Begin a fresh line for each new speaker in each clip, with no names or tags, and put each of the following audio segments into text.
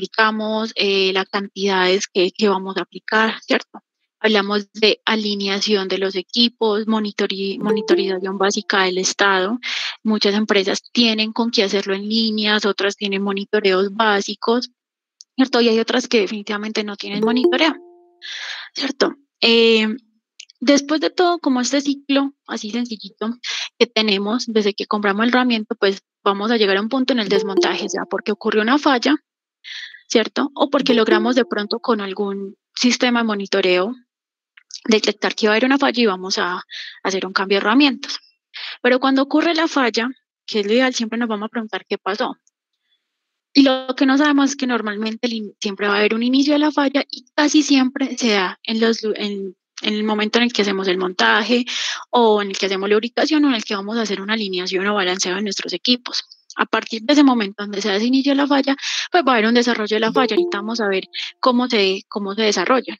aplicamos, las cantidades que vamos a aplicar, ¿cierto? Hablamos de alineación de los equipos, monitorización básica del estado. Muchas empresas tienen con qué hacerlo en líneas, otras tienen monitoreos básicos, ¿cierto? Y hay otras que definitivamente no tienen monitoreo, ¿cierto? Después de todo, como este ciclo así sencillito que tenemos desde que compramos el herramienta, pues vamos a llegar a un punto en el desmontaje, ya porque ocurrió una falla, ¿cierto? O porque logramos de pronto con algún sistema de monitoreo detectar que iba a haber una falla y vamos a hacer un cambio de herramientas. Pero cuando ocurre la falla, que es lo ideal, siempre nos vamos a preguntar qué pasó. Y lo que no sabemos es que normalmente siempre va a haber un inicio de la falla y casi siempre se da en el momento en el que hacemos el montaje o en el que hacemos la lubricación o en el que vamos a hacer una alineación o balanceo de nuestros equipos. A partir de ese momento donde se da ese inicio de la falla, pues va a haber un desarrollo de la falla. Ahorita vamos a ver cómo se desarrolla.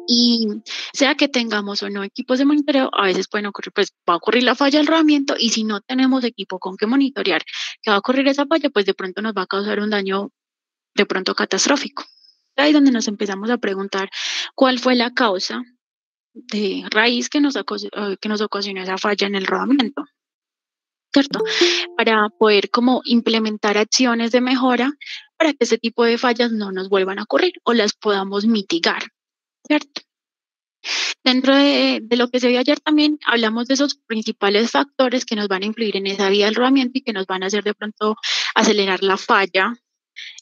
Y sea que tengamos o no equipos de monitoreo, a veces pueden ocurrir, pues va a ocurrir la falla del rodamiento y si no tenemos equipo con que monitorear que va a ocurrir esa falla, pues de pronto nos va a causar un daño de pronto catastrófico. Ahí es donde nos empezamos a preguntar cuál fue la causa de raíz que nos ocasionó esa falla en el rodamiento, ¿cierto? Para poder como implementar acciones de mejora para que ese tipo de fallas no nos vuelvan a ocurrir o las podamos mitigar, ¿cierto? Dentro de lo que se vio ayer también hablamos de esos principales factores que nos van a influir en esa vía del rodamiento y que nos van a hacer de pronto acelerar la falla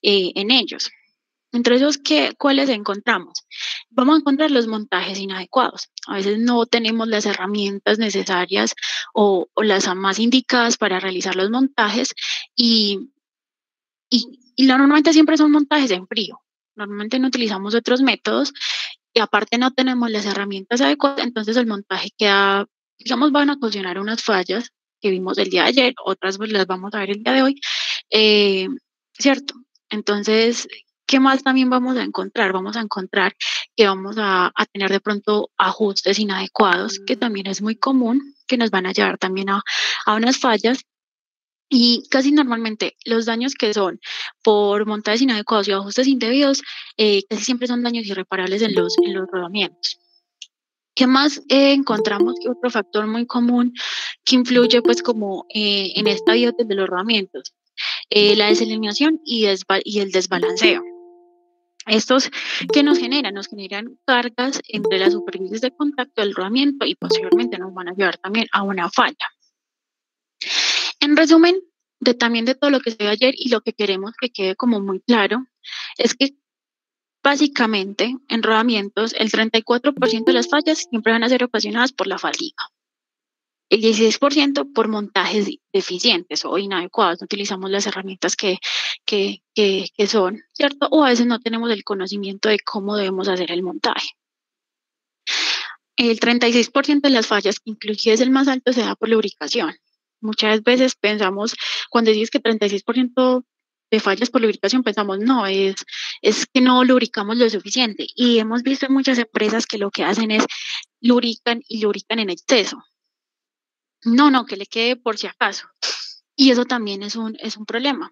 en ellos. Entre esos, ¿cuáles encontramos? Vamos a encontrar los montajes inadecuados. A veces no tenemos las herramientas necesarias o las más indicadas para realizar los montajes y normalmente siempre son montajes en frío. Normalmente no utilizamos otros métodos y aparte no tenemos las herramientas adecuadas, entonces el montaje queda, digamos, van a ocasionar unas fallas que vimos el día de ayer, otras pues las vamos a ver el día de hoy, eh, ¿cierto? Entonces, ¿qué más también vamos a encontrar? Vamos a encontrar que vamos a tener de pronto ajustes inadecuados, que también es muy común, que nos van a llevar también a unas fallas. Y casi normalmente los daños que son por montajes inadecuados y ajustes indebidos, casi siempre son daños irreparables en los rodamientos. ¿Qué más encontramos? Que otro factor muy común que influye pues como en esta biota de los rodamientos, la desalineación y el desbalanceo. Estos que nos generan cargas entre las superficies de contacto del rodamiento y posteriormente nos van a llevar también a una falla. En resumen, también de todo lo que se vio ayer y lo que queremos que quede como muy claro, es que básicamente en rodamientos el 34% de las fallas siempre van a ser ocasionadas por la fatiga. El 16% por montajes deficientes o inadecuados, no utilizamos las herramientas que son, ¿cierto? O a veces no tenemos el conocimiento de cómo debemos hacer el montaje. El 36% de las fallas, que inclusive es el más alto, se da por lubricación. Muchas veces pensamos, cuando dices que 36% de fallas por lubricación, pensamos, no, es que no lubricamos lo suficiente. Y hemos visto en muchas empresas que lo que hacen es lubrican y lubrican en exceso. No, que le quede por si acaso. Y eso también es un problema.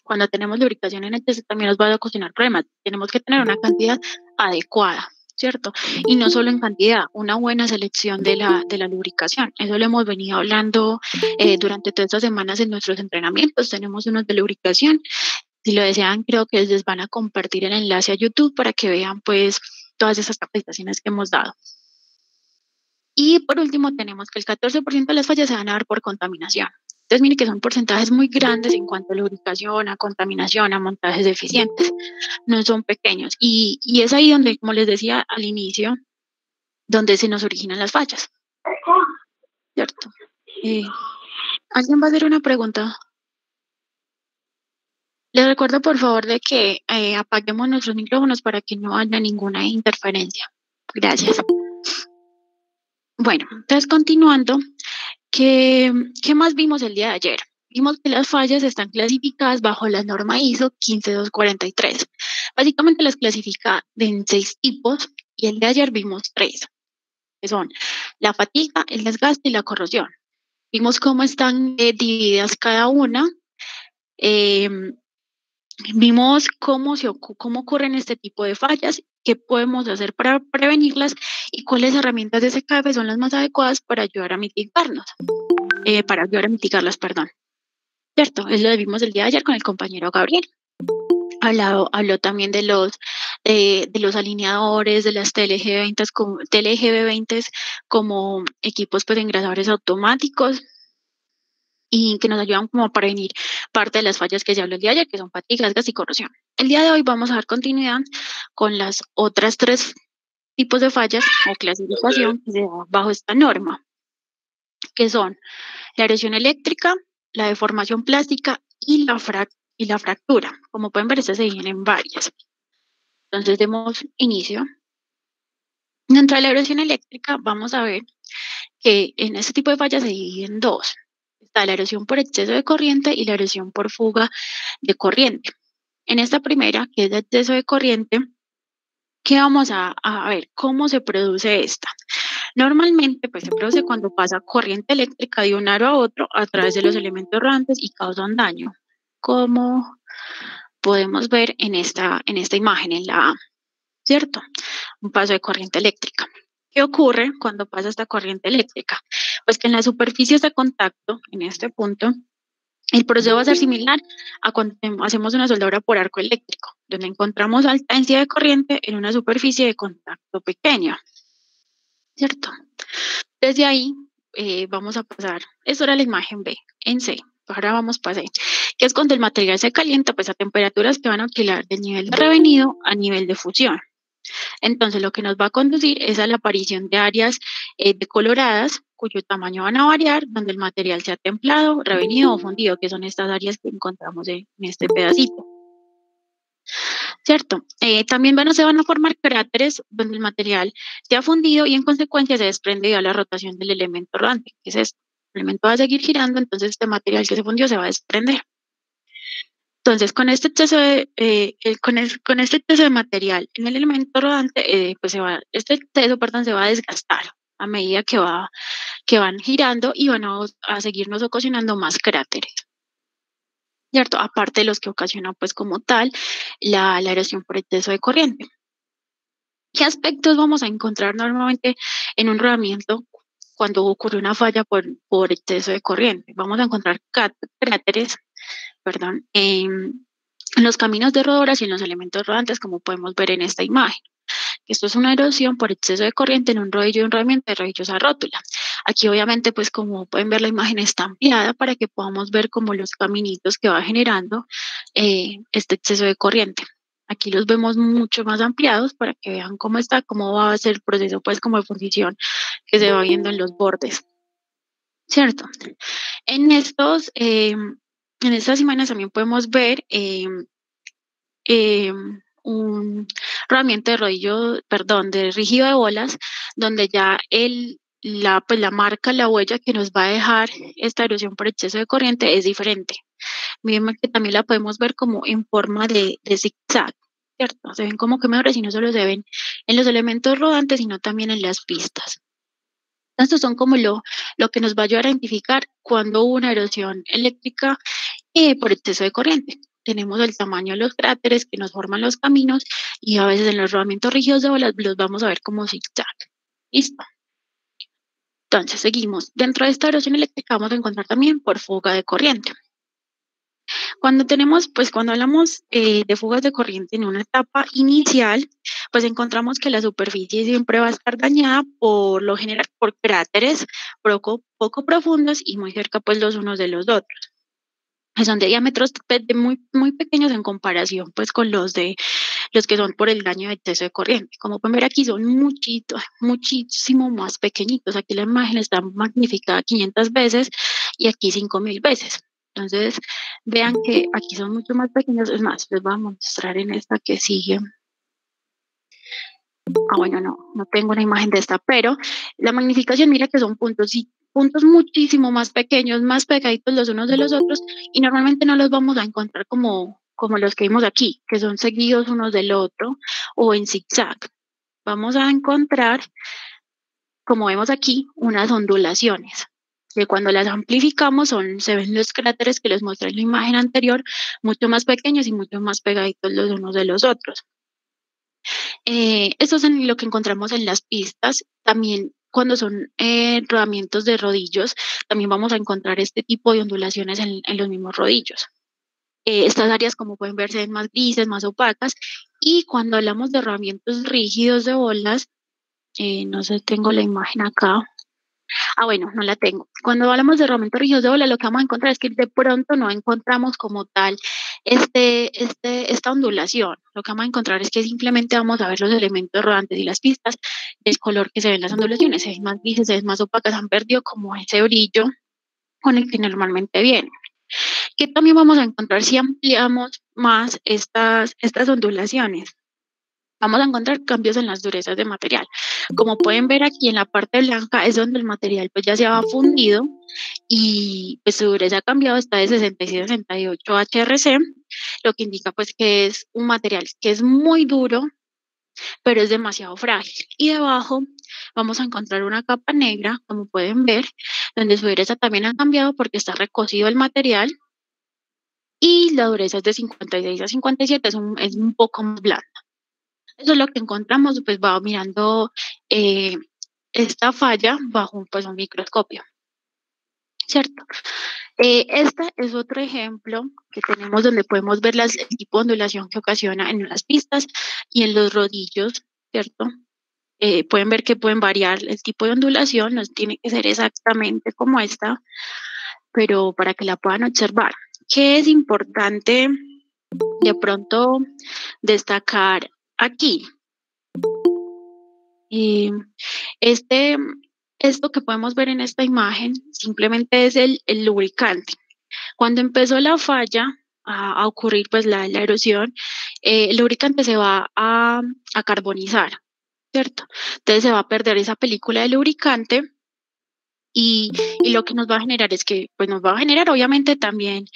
Cuando tenemos lubricación en exceso también nos va a ocasionar problemas. Tenemos que tener una cantidad adecuada, ¿cierto? Y no solo en cantidad, una buena selección de la lubricación. Eso lo hemos venido hablando durante todas estas semanas en nuestros entrenamientos. Tenemos unos de lubricación. Si lo desean, creo que les van a compartir el enlace a YouTube para que vean pues todas esas capacitaciones que hemos dado. Y por último, tenemos que el 14% de las fallas se van a dar por contaminación. Entonces, miren que son porcentajes muy grandes en cuanto a lubricación, a contaminación, a montajes deficientes. No son pequeños. Y es ahí donde, como les decía al inicio, donde se nos originan las fallas. ¿Cierto? ¿Alguien va a hacer una pregunta? Les recuerdo, por favor, de que apaguemos nuestros micrófonos para que no haya ninguna interferencia. Gracias. Bueno, entonces continuando, ¿qué más vimos el día de ayer? Vimos que las fallas están clasificadas bajo la norma ISO 15243. Básicamente las clasifica en 6 tipos y el de ayer vimos 3, que son la fatiga, el desgaste y la corrosión. Vimos cómo están divididas cada una. Vimos cómo ocurren este tipo de fallas, qué podemos hacer para prevenirlas y cuáles herramientas de SKF son las más adecuadas para ayudar a mitigarlas, perdón. Cierto, es lo que vimos el día de ayer con el compañero Gabriel. Habló también de los alineadores, de las TLGB20 como equipos pues engrasadores automáticos y que nos ayudan como a prevenir parte de las fallas que se habló el día de ayer, que son fatigas, gas y corrosión. El día de hoy vamos a dar continuidad con las otras 3 tipos de fallas o clasificación que se da bajo esta norma, que son la erosión eléctrica, la deformación plástica y la fractura. Como pueden ver, estas se dividen en varias. Entonces, demos inicio. Dentro de la erosión eléctrica, vamos a ver que en este tipo de fallas se dividen en 2. Está la erosión por exceso de corriente y la erosión por fuga de corriente. En esta primera, que es de exceso de corriente, ¿qué vamos a ver? ¿Cómo se produce esta? Normalmente, pues se produce cuando pasa corriente eléctrica de un aro a otro a través de los elementos rodantes y causa un daño, como podemos ver en esta imagen, en la A, ¿cierto? Un paso de corriente eléctrica. ¿Qué ocurre cuando pasa esta corriente eléctrica? Pues que en las superficies de contacto, en este punto, el proceso va a ser similar a cuando hacemos una soldadura por arco eléctrico, donde encontramos alta densidad de corriente en una superficie de contacto pequeña, ¿cierto? Desde ahí vamos a pasar, eso era la imagen B, en C, ahora vamos para C, que es cuando el material se calienta pues a temperaturas que van a oscilar del nivel de revenido a nivel de fusión. Entonces lo que nos va a conducir es a la aparición de áreas decoloradas cuyo tamaño van a variar, donde el material sea templado, revenido o fundido, que son estas áreas que encontramos en este pedacito. ¿Cierto? También se van a formar cráteres donde el material se ha fundido y en consecuencia se desprende a la rotación del elemento rodante, que es esto. El elemento va a seguir girando, entonces este material que se fundió se va a desprender. Entonces, con este exceso de material en el elemento rodante, este exceso, se va a desgastar a medida que van girando y van a seguirnos ocasionando más cráteres. ¿Cierto? Aparte de los que ocasionan, pues como tal, la erosión por exceso de corriente. ¿Qué aspectos vamos a encontrar normalmente en un rodamiento cuando ocurre una falla por exceso de corriente? Vamos a encontrar cráteres, en los caminos de rodoras y en los elementos rodantes, como podemos ver en esta imagen. Esto es una erosión por exceso de corriente en un rodillo y un rodamiento de rodillos a rótula. Aquí obviamente, pues como pueden ver, la imagen está ampliada para que podamos ver como los caminitos que va generando este exceso de corriente. Aquí los vemos mucho más ampliados para que vean cómo va a ser el proceso, pues como de fundición que se va viendo en los bordes, ¿cierto? En estas imágenes también podemos ver un rodamiento de de rígido de bolas, donde ya la marca, la huella que nos va a dejar esta erosión por exceso de corriente es diferente. Miren que también la podemos ver como en forma de zigzag, ¿cierto? Se ven como que mejores y no solo se ven en los elementos rodantes, sino también en las pistas. Estos son como lo que nos va a ayudar a identificar cuando hubo una erosión eléctrica por exceso de corriente. Tenemos el tamaño de los cráteres que nos forman los caminos y a veces en los rodamientos rígidos de bolas los vamos a ver como zigzag. ¿Listo? Entonces seguimos. Dentro de esta erosión eléctrica vamos a encontrar también por fuga de corriente. Cuando hablamos de fugas de corriente en una etapa inicial, pues encontramos que la superficie siempre va a estar dañada por lo general por cráteres poco profundos y muy cerca pues los unos de los otros. Son de diámetros muy, muy pequeños en comparación pues con los que son por el daño de exceso de corriente. Como pueden ver aquí son muchísimo más pequeñitos. Aquí la imagen está magnificada 500 veces y aquí 5000 veces. Entonces, vean que aquí son mucho más pequeños. Es más, les voy a mostrar en esta que sigue. Bueno, no tengo una imagen de esta, pero la magnificación, mira que son puntos muchísimo más pequeños, más pegaditos los unos de los otros, y normalmente no los vamos a encontrar como los que vimos aquí, que son seguidos unos del otro o en zigzag. Vamos a encontrar, como vemos aquí, unas ondulaciones. que cuando las amplificamos se ven los cráteres que les mostré en la imagen anterior, mucho más pequeños y mucho más pegaditos los unos de los otros. Esto es lo que encontramos en las pistas. También cuando son rodamientos de rodillos, también vamos a encontrar este tipo de ondulaciones en los mismos rodillos. Estas áreas, como pueden ver, se ven más grises, más opacas. Y cuando hablamos de rodamientos rígidos de bolas, no sé, tengo la imagen acá. Bueno, no la tengo. Cuando hablamos de rodamientos rígidos de bola, lo que vamos a encontrar es que de pronto no encontramos como tal esta ondulación. Lo que vamos a encontrar es que simplemente vamos a ver los elementos rodantes y las pistas, el color que se ven las ondulaciones, se ven más grises, se ven más opacas, han perdido como ese brillo con el que normalmente vienen. ¿Qué también vamos a encontrar si ampliamos más estas ondulaciones? Vamos a encontrar cambios en las durezas de material. Como pueden ver aquí en la parte blanca es donde el material pues ya se ha fundido y pues su dureza ha cambiado, está de 66 a 68 HRC, lo que indica pues que es un material que es muy duro, pero es demasiado frágil. Y debajo vamos a encontrar una capa negra, como pueden ver, donde su dureza también ha cambiado porque está recocido el material y la dureza es de 56 a 57, es un poco más blanda. Eso es lo que encontramos, pues va mirando eh, esta falla bajo pues, un microscopio, ¿cierto? Este es otro ejemplo que tenemos donde podemos ver el tipo de ondulación que ocasiona en las pistas y en los rodillos, ¿cierto? Pueden ver que pueden variar el tipo de ondulación, no tiene que ser exactamente como esta, pero para que la puedan observar. ¿Qué es importante de pronto destacar aquí? Y esto que podemos ver en esta imagen simplemente es el lubricante. Cuando empezó la falla a ocurrir pues la erosión, el lubricante se va a carbonizar, ¿cierto? Entonces se va a perder esa película de lubricante y lo que nos va a generar es que pues nos va a generar obviamente también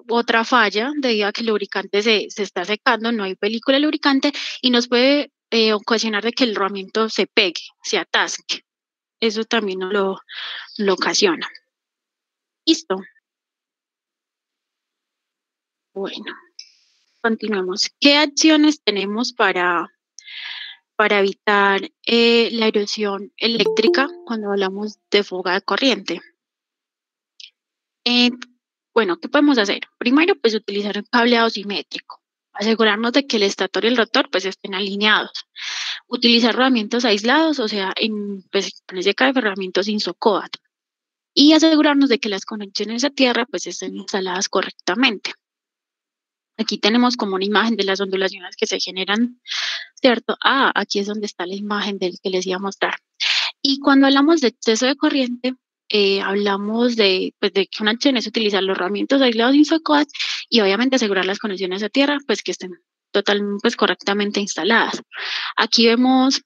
otra falla debido a que el lubricante se está secando, no hay película de lubricante y nos puede ocasionar de que el rodamiento se pegue, se atasque. Eso también nos lo ocasiona. Listo. Bueno, continuemos. ¿Qué acciones tenemos para evitar la erosión eléctrica cuando hablamos de fuga de corriente? Eh, bueno, ¿qué podemos hacer? Primero, pues utilizar un cableado simétrico. Asegurarnos de que el estator y el rotor pues estén alineados. Utilizar rodamientos aislados, o sea, pues, en ese caso, rodamientos sin socoat. Y asegurarnos de que las conexiones a tierra pues estén instaladas correctamente. Aquí tenemos como una imagen de las ondulaciones que se generan, ¿cierto? Aquí es donde está la imagen del que les iba a mostrar. Y cuando hablamos de exceso de corriente, hablamos pues, de que una acción es utilizar los rodamientos aislados sin socoat y obviamente asegurar las conexiones a tierra, pues que estén totalmente, pues correctamente instaladas. Aquí vemos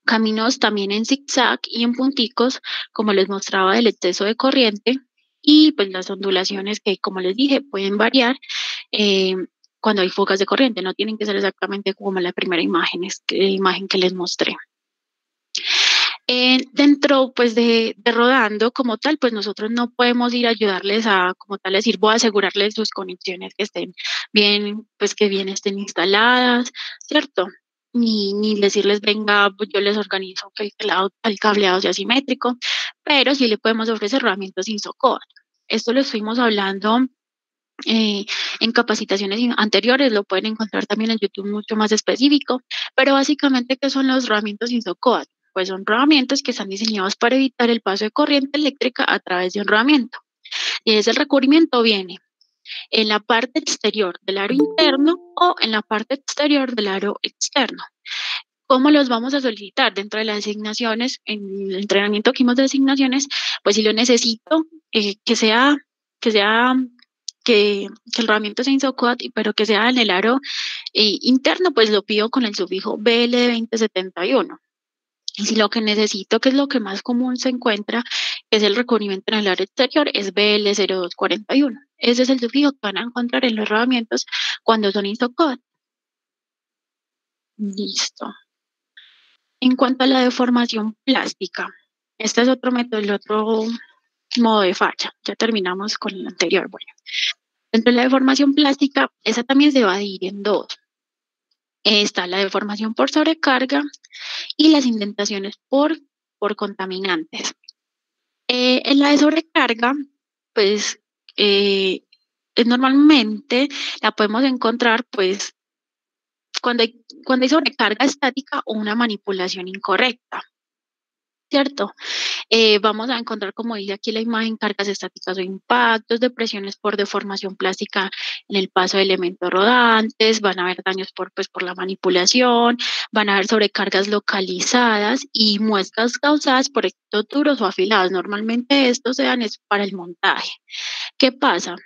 caminos también en zigzag y en punticos, como les mostraba del exceso de corriente, y pues las ondulaciones que, como les dije, pueden variar eh, cuando hay fugas de corriente, no tienen que ser exactamente como la primera imagen que les mostré. Dentro pues de rodando como tal, pues nosotros no podemos ir a ayudarles a como tal decir voy a asegurarles sus conexiones que estén bien, pues que bien estén instaladas, ¿cierto? Ni decirles venga, pues yo les organizo que el cableado sea simétrico, pero sí le podemos ofrecer herramientas sin socorro. Esto lo estuvimos hablando en capacitaciones anteriores, lo pueden encontrar también en YouTube mucho más específico, pero básicamente, ¿qué son los rodamientos sin socoat? Pues son rodamientos que están diseñados para evitar el paso de corriente eléctrica a través de un rodamiento. Y ese recubrimiento viene en la parte exterior del aro interno o en la parte exterior del aro externo. ¿Cómo los vamos a solicitar? Dentro de las asignaciones, en el entrenamiento que hicimos de asignaciones, pues si lo necesito, que sea que el rodamiento sea INSOCOAT, pero que sea en el aro interno, pues lo pido con el sufijo BL2071. Y si lo que necesito, que es lo que más común se encuentra, que es el recubrimiento en el aro exterior, es BL0241. Ese es el sufijo que van a encontrar en los rodamientos cuando son INSOCOAT. Listo. En cuanto a la deformación plástica, este es otro método, el otro modo de falla. Ya terminamos con el anterior. Bueno, dentro de la deformación plástica, esa también se va a dividir en dos. Está la deformación por sobrecarga y las indentaciones por contaminantes. En la de sobrecarga, pues normalmente la podemos encontrar pues cuando hay sobrecarga estática o una manipulación incorrecta, ¿cierto? Vamos a encontrar, como dice aquí la imagen, cargas estáticas o impactos, depresiones por deformación plástica en el paso de elementos rodantes, van a haber daños por la manipulación, van a haber sobrecargas localizadas y muescas causadas por efectos duros o afilados. Normalmente estos se dan es para el montaje. ¿Qué pasa?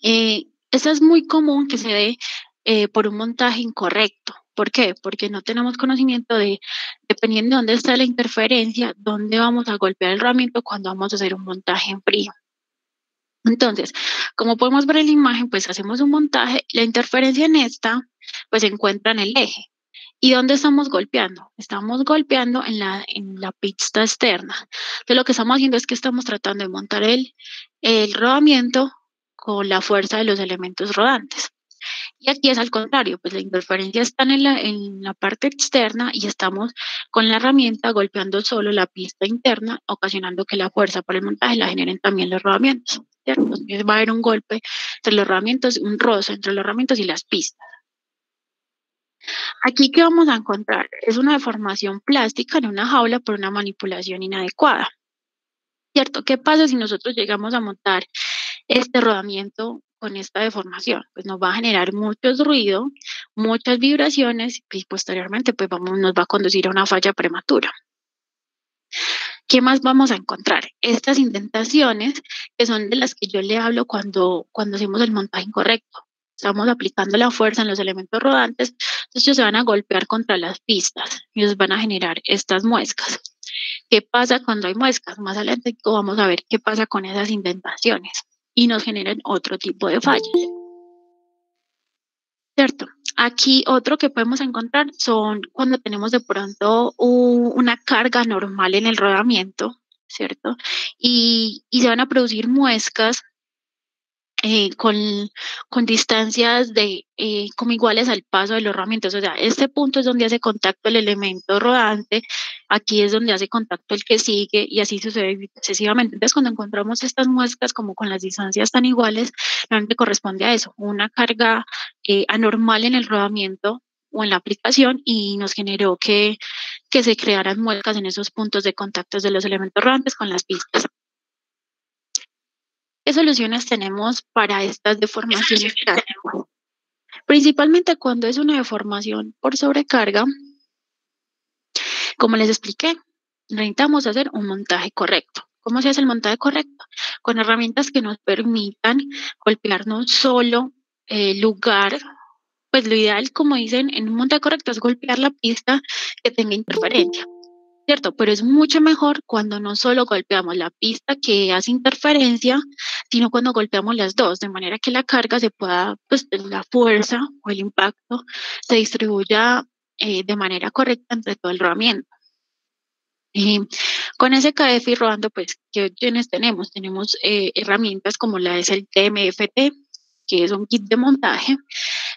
Eso es muy común que se dé por un montaje incorrecto. ¿Por qué? Porque no tenemos conocimiento de, dependiendo de dónde está la interferencia, dónde vamos a golpear el rodamiento cuando vamos a hacer un montaje en frío. Entonces, como podemos ver en la imagen, pues hacemos un montaje, la interferencia en esta, pues se encuentra en el eje. ¿Y dónde estamos golpeando? Estamos golpeando en la pista externa. Entonces, lo que estamos haciendo es que estamos tratando de montar el rodamiento con la fuerza de los elementos rodantes. Y aquí es al contrario, pues la interferencia está en la parte externa y estamos con la herramienta golpeando solo la pista interna, ocasionando que la fuerza por el montaje la generen también los rodamientos, ¿cierto? Entonces va a haber un golpe entre los rodamientos, un roce entre los rodamientos y las pistas. Aquí, ¿qué vamos a encontrar? Es una deformación plástica en una jaula por una manipulación inadecuada, ¿cierto? ¿Qué pasa si nosotros llegamos a montar este rodamiento con esta deformación? Pues nos va a generar mucho ruido, muchas vibraciones y posteriormente pues nos va a conducir a una falla prematura. ¿Qué más vamos a encontrar? Estas indentaciones que son de las que yo le hablo cuando hacemos el montaje incorrecto. Estamos aplicando la fuerza en los elementos rodantes, entonces ellos se van a golpear contra las pistas y nos van a generar estas muescas. ¿Qué pasa cuando hay muescas? Más adelante vamos a ver qué pasa con esas indentaciones y nos generan otro tipo de fallas. ¿Cierto? Aquí otro que podemos encontrar son cuando tenemos de pronto una carga normal en el rodamiento, ¿cierto? Y se van a producir muescas eh, con, con distancias como iguales al paso de los rodamientos. O sea, este punto es donde hace contacto el elemento rodante, aquí es donde hace contacto el que sigue y así sucesivamente. Entonces, cuando encontramos estas muescas como con las distancias tan iguales, realmente corresponde a eso, una carga anormal en el rodamiento o en la aplicación y nos generó que se crearan muescas en esos puntos de contactos de los elementos rodantes con las pistas. ¿Qué soluciones tenemos para estas deformaciones plásticas? Principalmente cuando es una deformación por sobrecarga, como les expliqué, necesitamos hacer un montaje correcto. ¿Cómo se hace el montaje correcto? Con herramientas que nos permitan golpear no solo el lugar, pues lo ideal, como dicen, en un montaje correcto es golpear la pista que tenga interferencia. ¿Cierto? Pero es mucho mejor cuando no solo golpeamos la pista que hace interferencia, sino cuando golpeamos las dos, de manera que la carga se pueda, pues la fuerza o el impacto se distribuya de manera correcta entre todo el rodamiento. Con ese KF rodando, pues, ¿qué opciones tenemos? Tenemos herramientas como la es el TMFT, que es un kit de montaje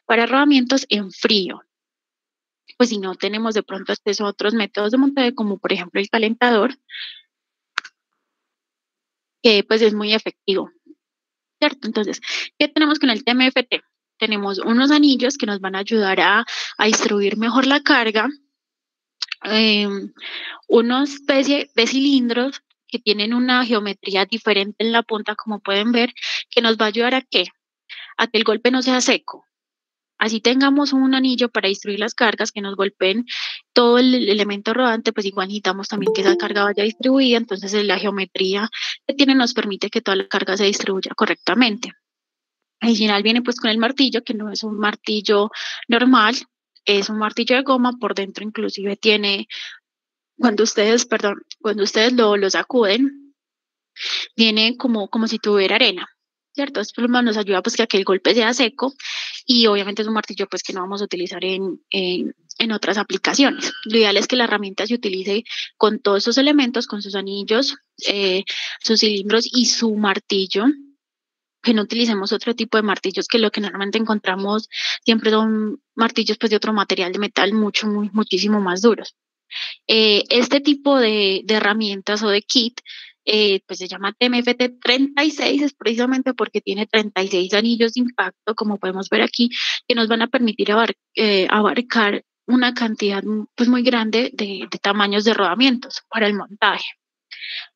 para rodamientos en frío. Pues si no tenemos de pronto acceso a otros métodos de montaje, como por ejemplo el calentador, que pues es muy efectivo, ¿cierto? Entonces, ¿qué tenemos con el TMFT? Tenemos unos anillos que nos van a ayudar a distribuir mejor la carga, una especie de cilindros que tienen una geometría diferente en la punta, como pueden ver, que nos va a ayudar a qué? A que el golpe no sea seco. Así tengamos un anillo para distribuir las cargas que nos golpeen todo el elemento rodante, pues igual necesitamos también que esa carga vaya distribuida, entonces la geometría que tiene nos permite que toda la carga se distribuya correctamente. Adicional viene pues con el martillo, que no es un martillo normal, es un martillo de goma, por dentro inclusive tiene, cuando ustedes lo sacuden, viene como si tuviera arena, ¿cierto? Esto nos ayuda pues que el golpe sea seco y obviamente es un martillo pues que no vamos a utilizar en otras aplicaciones. Lo ideal es que la herramienta se utilice con todos esos elementos, con sus anillos, sus cilindros y su martillo, que no utilicemos otro tipo de martillos que lo que normalmente encontramos siempre son martillos pues de otro material de metal muchísimo más duros. Este tipo de herramientas o de kit pues se llama TMFT 36, es precisamente porque tiene 36 anillos de impacto, como podemos ver aquí, que nos van a permitir abarcar una cantidad pues muy grande de tamaños de rodamientos para el montaje.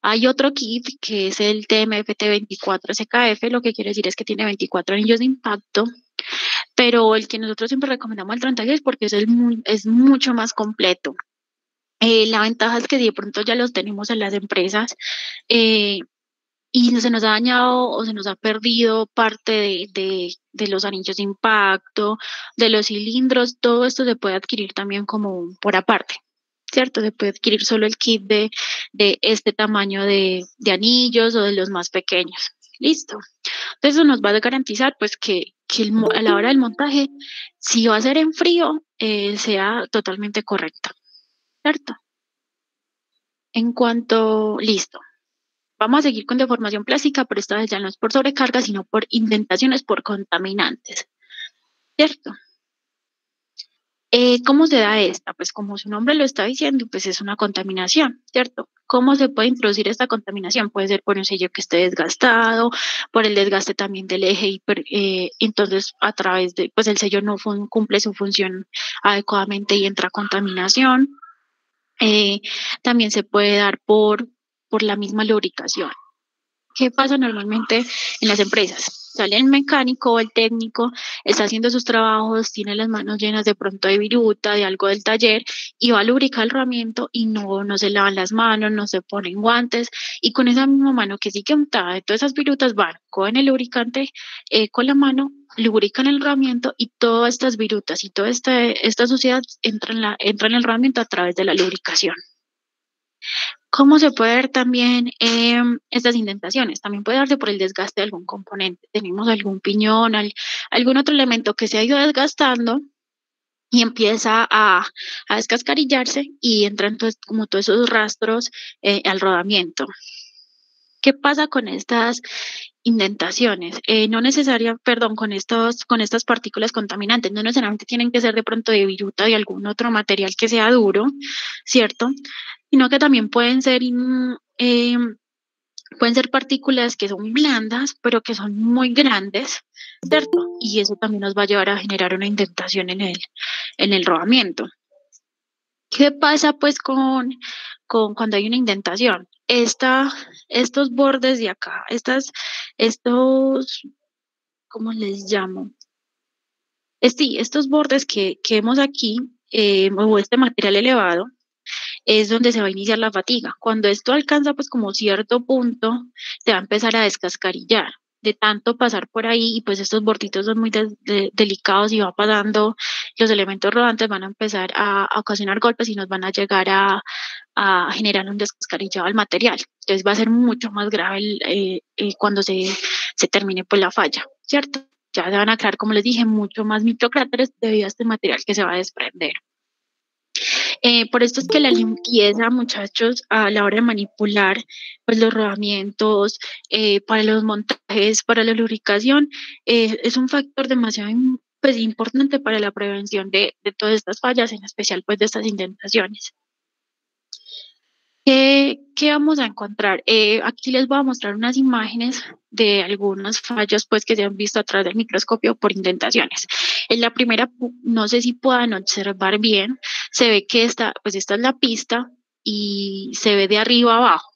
Hay otro kit que es el TMFT 24 SKF, lo que quiere decir es que tiene 24 anillos de impacto, pero el que nosotros siempre recomendamos el 36 porque es mucho más completo. La ventaja es que de pronto ya los tenemos en las empresas y se nos ha dañado o se nos ha perdido parte de los anillos de impacto, de los cilindros, todo esto se puede adquirir también como por aparte, ¿cierto? Se puede adquirir solo el kit de este tamaño de anillos o de los más pequeños. Listo. Entonces eso nos va a garantizar pues que a la hora del montaje, si va a ser en frío, sea totalmente correcto, ¿cierto? Listo. Vamos a seguir con deformación plástica, pero esta vez ya no es por sobrecarga, sino por indentaciones por contaminantes, ¿cierto? ¿Cómo se da esta? Pues como su nombre lo está diciendo, pues es una contaminación, ¿cierto? ¿Cómo se puede introducir esta contaminación? Puede ser por un sello que esté desgastado, por el desgaste también del eje, entonces a través de, pues el sello no cumple su función adecuadamente y entra contaminación. También se puede dar por la misma lubricación. ¿Qué pasa normalmente en las empresas? Sale el mecánico o el técnico, está haciendo sus trabajos, tiene las manos llenas de pronto de viruta, de algo del taller, y va a lubricar el rodamiento y no se lavan las manos, no se ponen guantes, y con esa misma mano que sigue untada de todas esas virutas van, cogen el lubricante con la mano, lubrican el rodamiento y todas estas virutas y toda esta suciedad entra en el rodamiento a través de la lubricación. ¿Cómo se puede ver también estas indentaciones? También puede darse por el desgaste de algún componente. Tenemos algún piñón, algún otro elemento que se ha ido desgastando y empieza a descascarillarse y entran como todos esos rastros al rodamiento. ¿Qué pasa con estas indentaciones? Con estas partículas contaminantes, no necesariamente tienen que ser de pronto de viruta o de algún otro material que sea duro, ¿cierto? Sino que también pueden ser partículas que son blandas, pero que son muy grandes, ¿cierto? Y eso también nos va a llevar a generar una indentación en el rodamiento. ¿Qué pasa pues con cuando hay una indentación? Estos bordes de acá, ¿cómo les llamo? Sí, estos bordes que vemos aquí, o este material elevado, es donde se va a iniciar la fatiga. Cuando esto alcanza pues como cierto punto, se va a empezar a descascarillar de tanto pasar por ahí y pues estos borditos son muy delicados y va pasando, los elementos rodantes van a empezar a ocasionar golpes y nos van a llegar a generar un descascarillado al material. Entonces va a ser mucho más grave cuando se termine pues la falla, ¿cierto? Ya se van a crear, como les dije, mucho más microcráteres debido a este material que se va a desprender. Por esto es que la limpieza, muchachos, a la hora de manipular pues, los rodamientos, para los montajes, para la lubricación, es un factor demasiado pues, importante para la prevención de todas estas fallas, en especial pues de estas indentaciones. ¿Qué vamos a encontrar? Aquí les voy a mostrar unas imágenes de algunos fallos pues, que se han visto a través del microscopio por indentaciones. En la primera, no sé si puedan observar bien, se ve que esta es la pista y se ve de arriba abajo.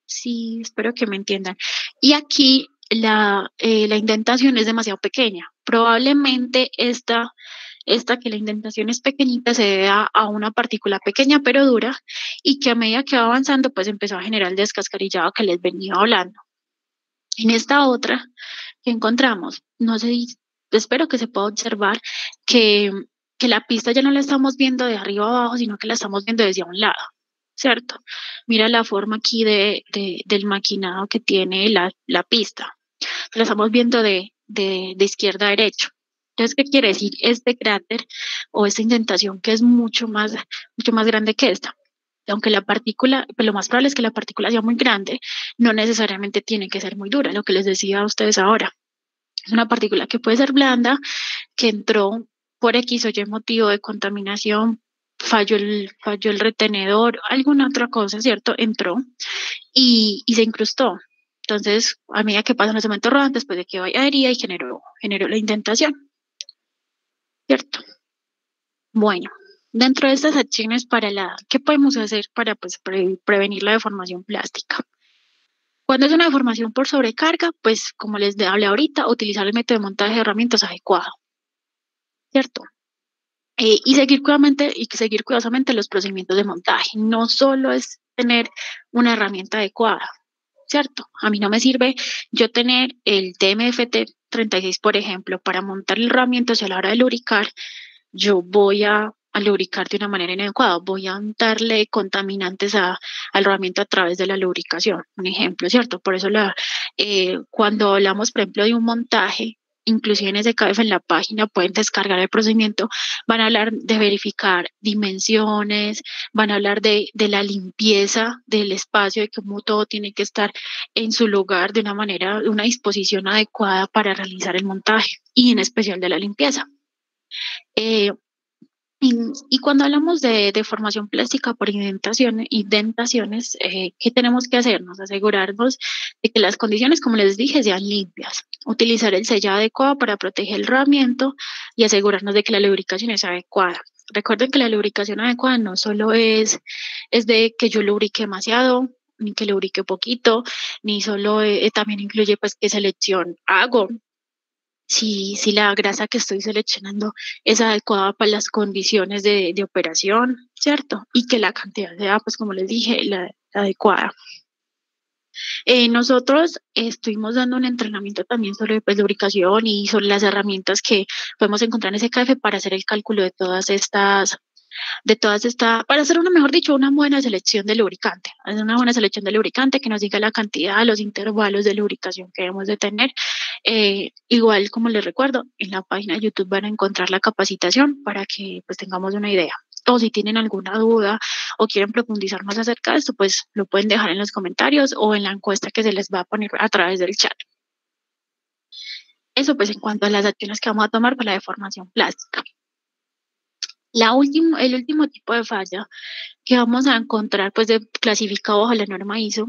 Sí, espero que me entiendan. Y aquí la indentación es demasiado pequeña. Probablemente esta que la indentación es pequeñita se debe a una partícula pequeña pero dura y que a medida que va avanzando pues empezó a generar el descascarillado que les venía hablando. En esta otra que encontramos, no sé, espero que se pueda observar que la pista ya no la estamos viendo de arriba abajo, sino que la estamos viendo desde un lado, ¿cierto? Mira la forma aquí del maquinado que tiene la pista. La estamos viendo de izquierda a derecha. Entonces, ¿qué quiere decir este cráter o esta indentación que es mucho más grande que esta? Aunque la partícula, pues lo más probable es que la partícula sea muy grande, no necesariamente tiene que ser muy dura, lo que les decía a ustedes ahora. Es una partícula que puede ser blanda, que entró por X o Y motivo de contaminación, falló el retenedor, alguna otra cosa, ¿cierto? Entró y se incrustó. Entonces, a medida que pasan los elementos rodantes, después de que vaya adhería y generó la indentación, ¿cierto? Bueno, dentro de estas acciones ¿qué podemos hacer para pues, prevenir la deformación plástica? Cuando es una deformación por sobrecarga, pues como les hablé ahorita, utilizar el método de montaje de herramientas adecuado, ¿cierto? Y seguir cuidadosamente los procedimientos de montaje. No solo es tener una herramienta adecuada, ¿cierto? A mí no me sirve yo tener el TMFT 36, por ejemplo, para montar el herramienta, si a la hora de lubricar yo voy a lubricar de una manera inadecuada, voy a darle contaminantes al herramienta a través de la lubricación, un ejemplo, ¿cierto? Por eso cuando hablamos, por ejemplo, de un montaje, inclusive en SKF en la página pueden descargar el procedimiento, van a hablar de verificar dimensiones, van a hablar de la limpieza del espacio, de cómo todo tiene que estar en su lugar de una disposición adecuada para realizar el montaje y en especial de la limpieza. Eh, y cuando hablamos de deformación plástica por indentaciones, ¿qué tenemos que hacernos? Asegurarnos de que las condiciones, como les dije, sean limpias. Utilizar el sellado adecuado para proteger el rodamiento y asegurarnos de que la lubricación es adecuada. Recuerden que la lubricación adecuada no solo es de que yo lubrique demasiado, ni que lubrique poquito, ni solo también incluye pues qué selección hago, si la grasa que estoy seleccionando es adecuada para las condiciones de operación, ¿cierto? Y que la cantidad sea, pues como les dije, la adecuada. Nosotros estuvimos dando un entrenamiento también sobre pues, lubricación y sobre las herramientas que podemos encontrar en ese café para hacer el cálculo para hacer mejor dicho, una buena selección de lubricante, hacer una buena selección de lubricante que nos diga la cantidad, los intervalos de lubricación que debemos de tener. Igual, como les recuerdo, en la página de YouTube van a encontrar la capacitación para que pues tengamos una idea. O si tienen alguna duda o quieren profundizar más acerca de esto, pues lo pueden dejar en los comentarios o en la encuesta que se les va a poner a través del chat. Eso pues en cuanto a las acciones que vamos a tomar para la deformación plástica. El último tipo de falla que vamos a encontrar, pues, clasificado bajo la norma ISO,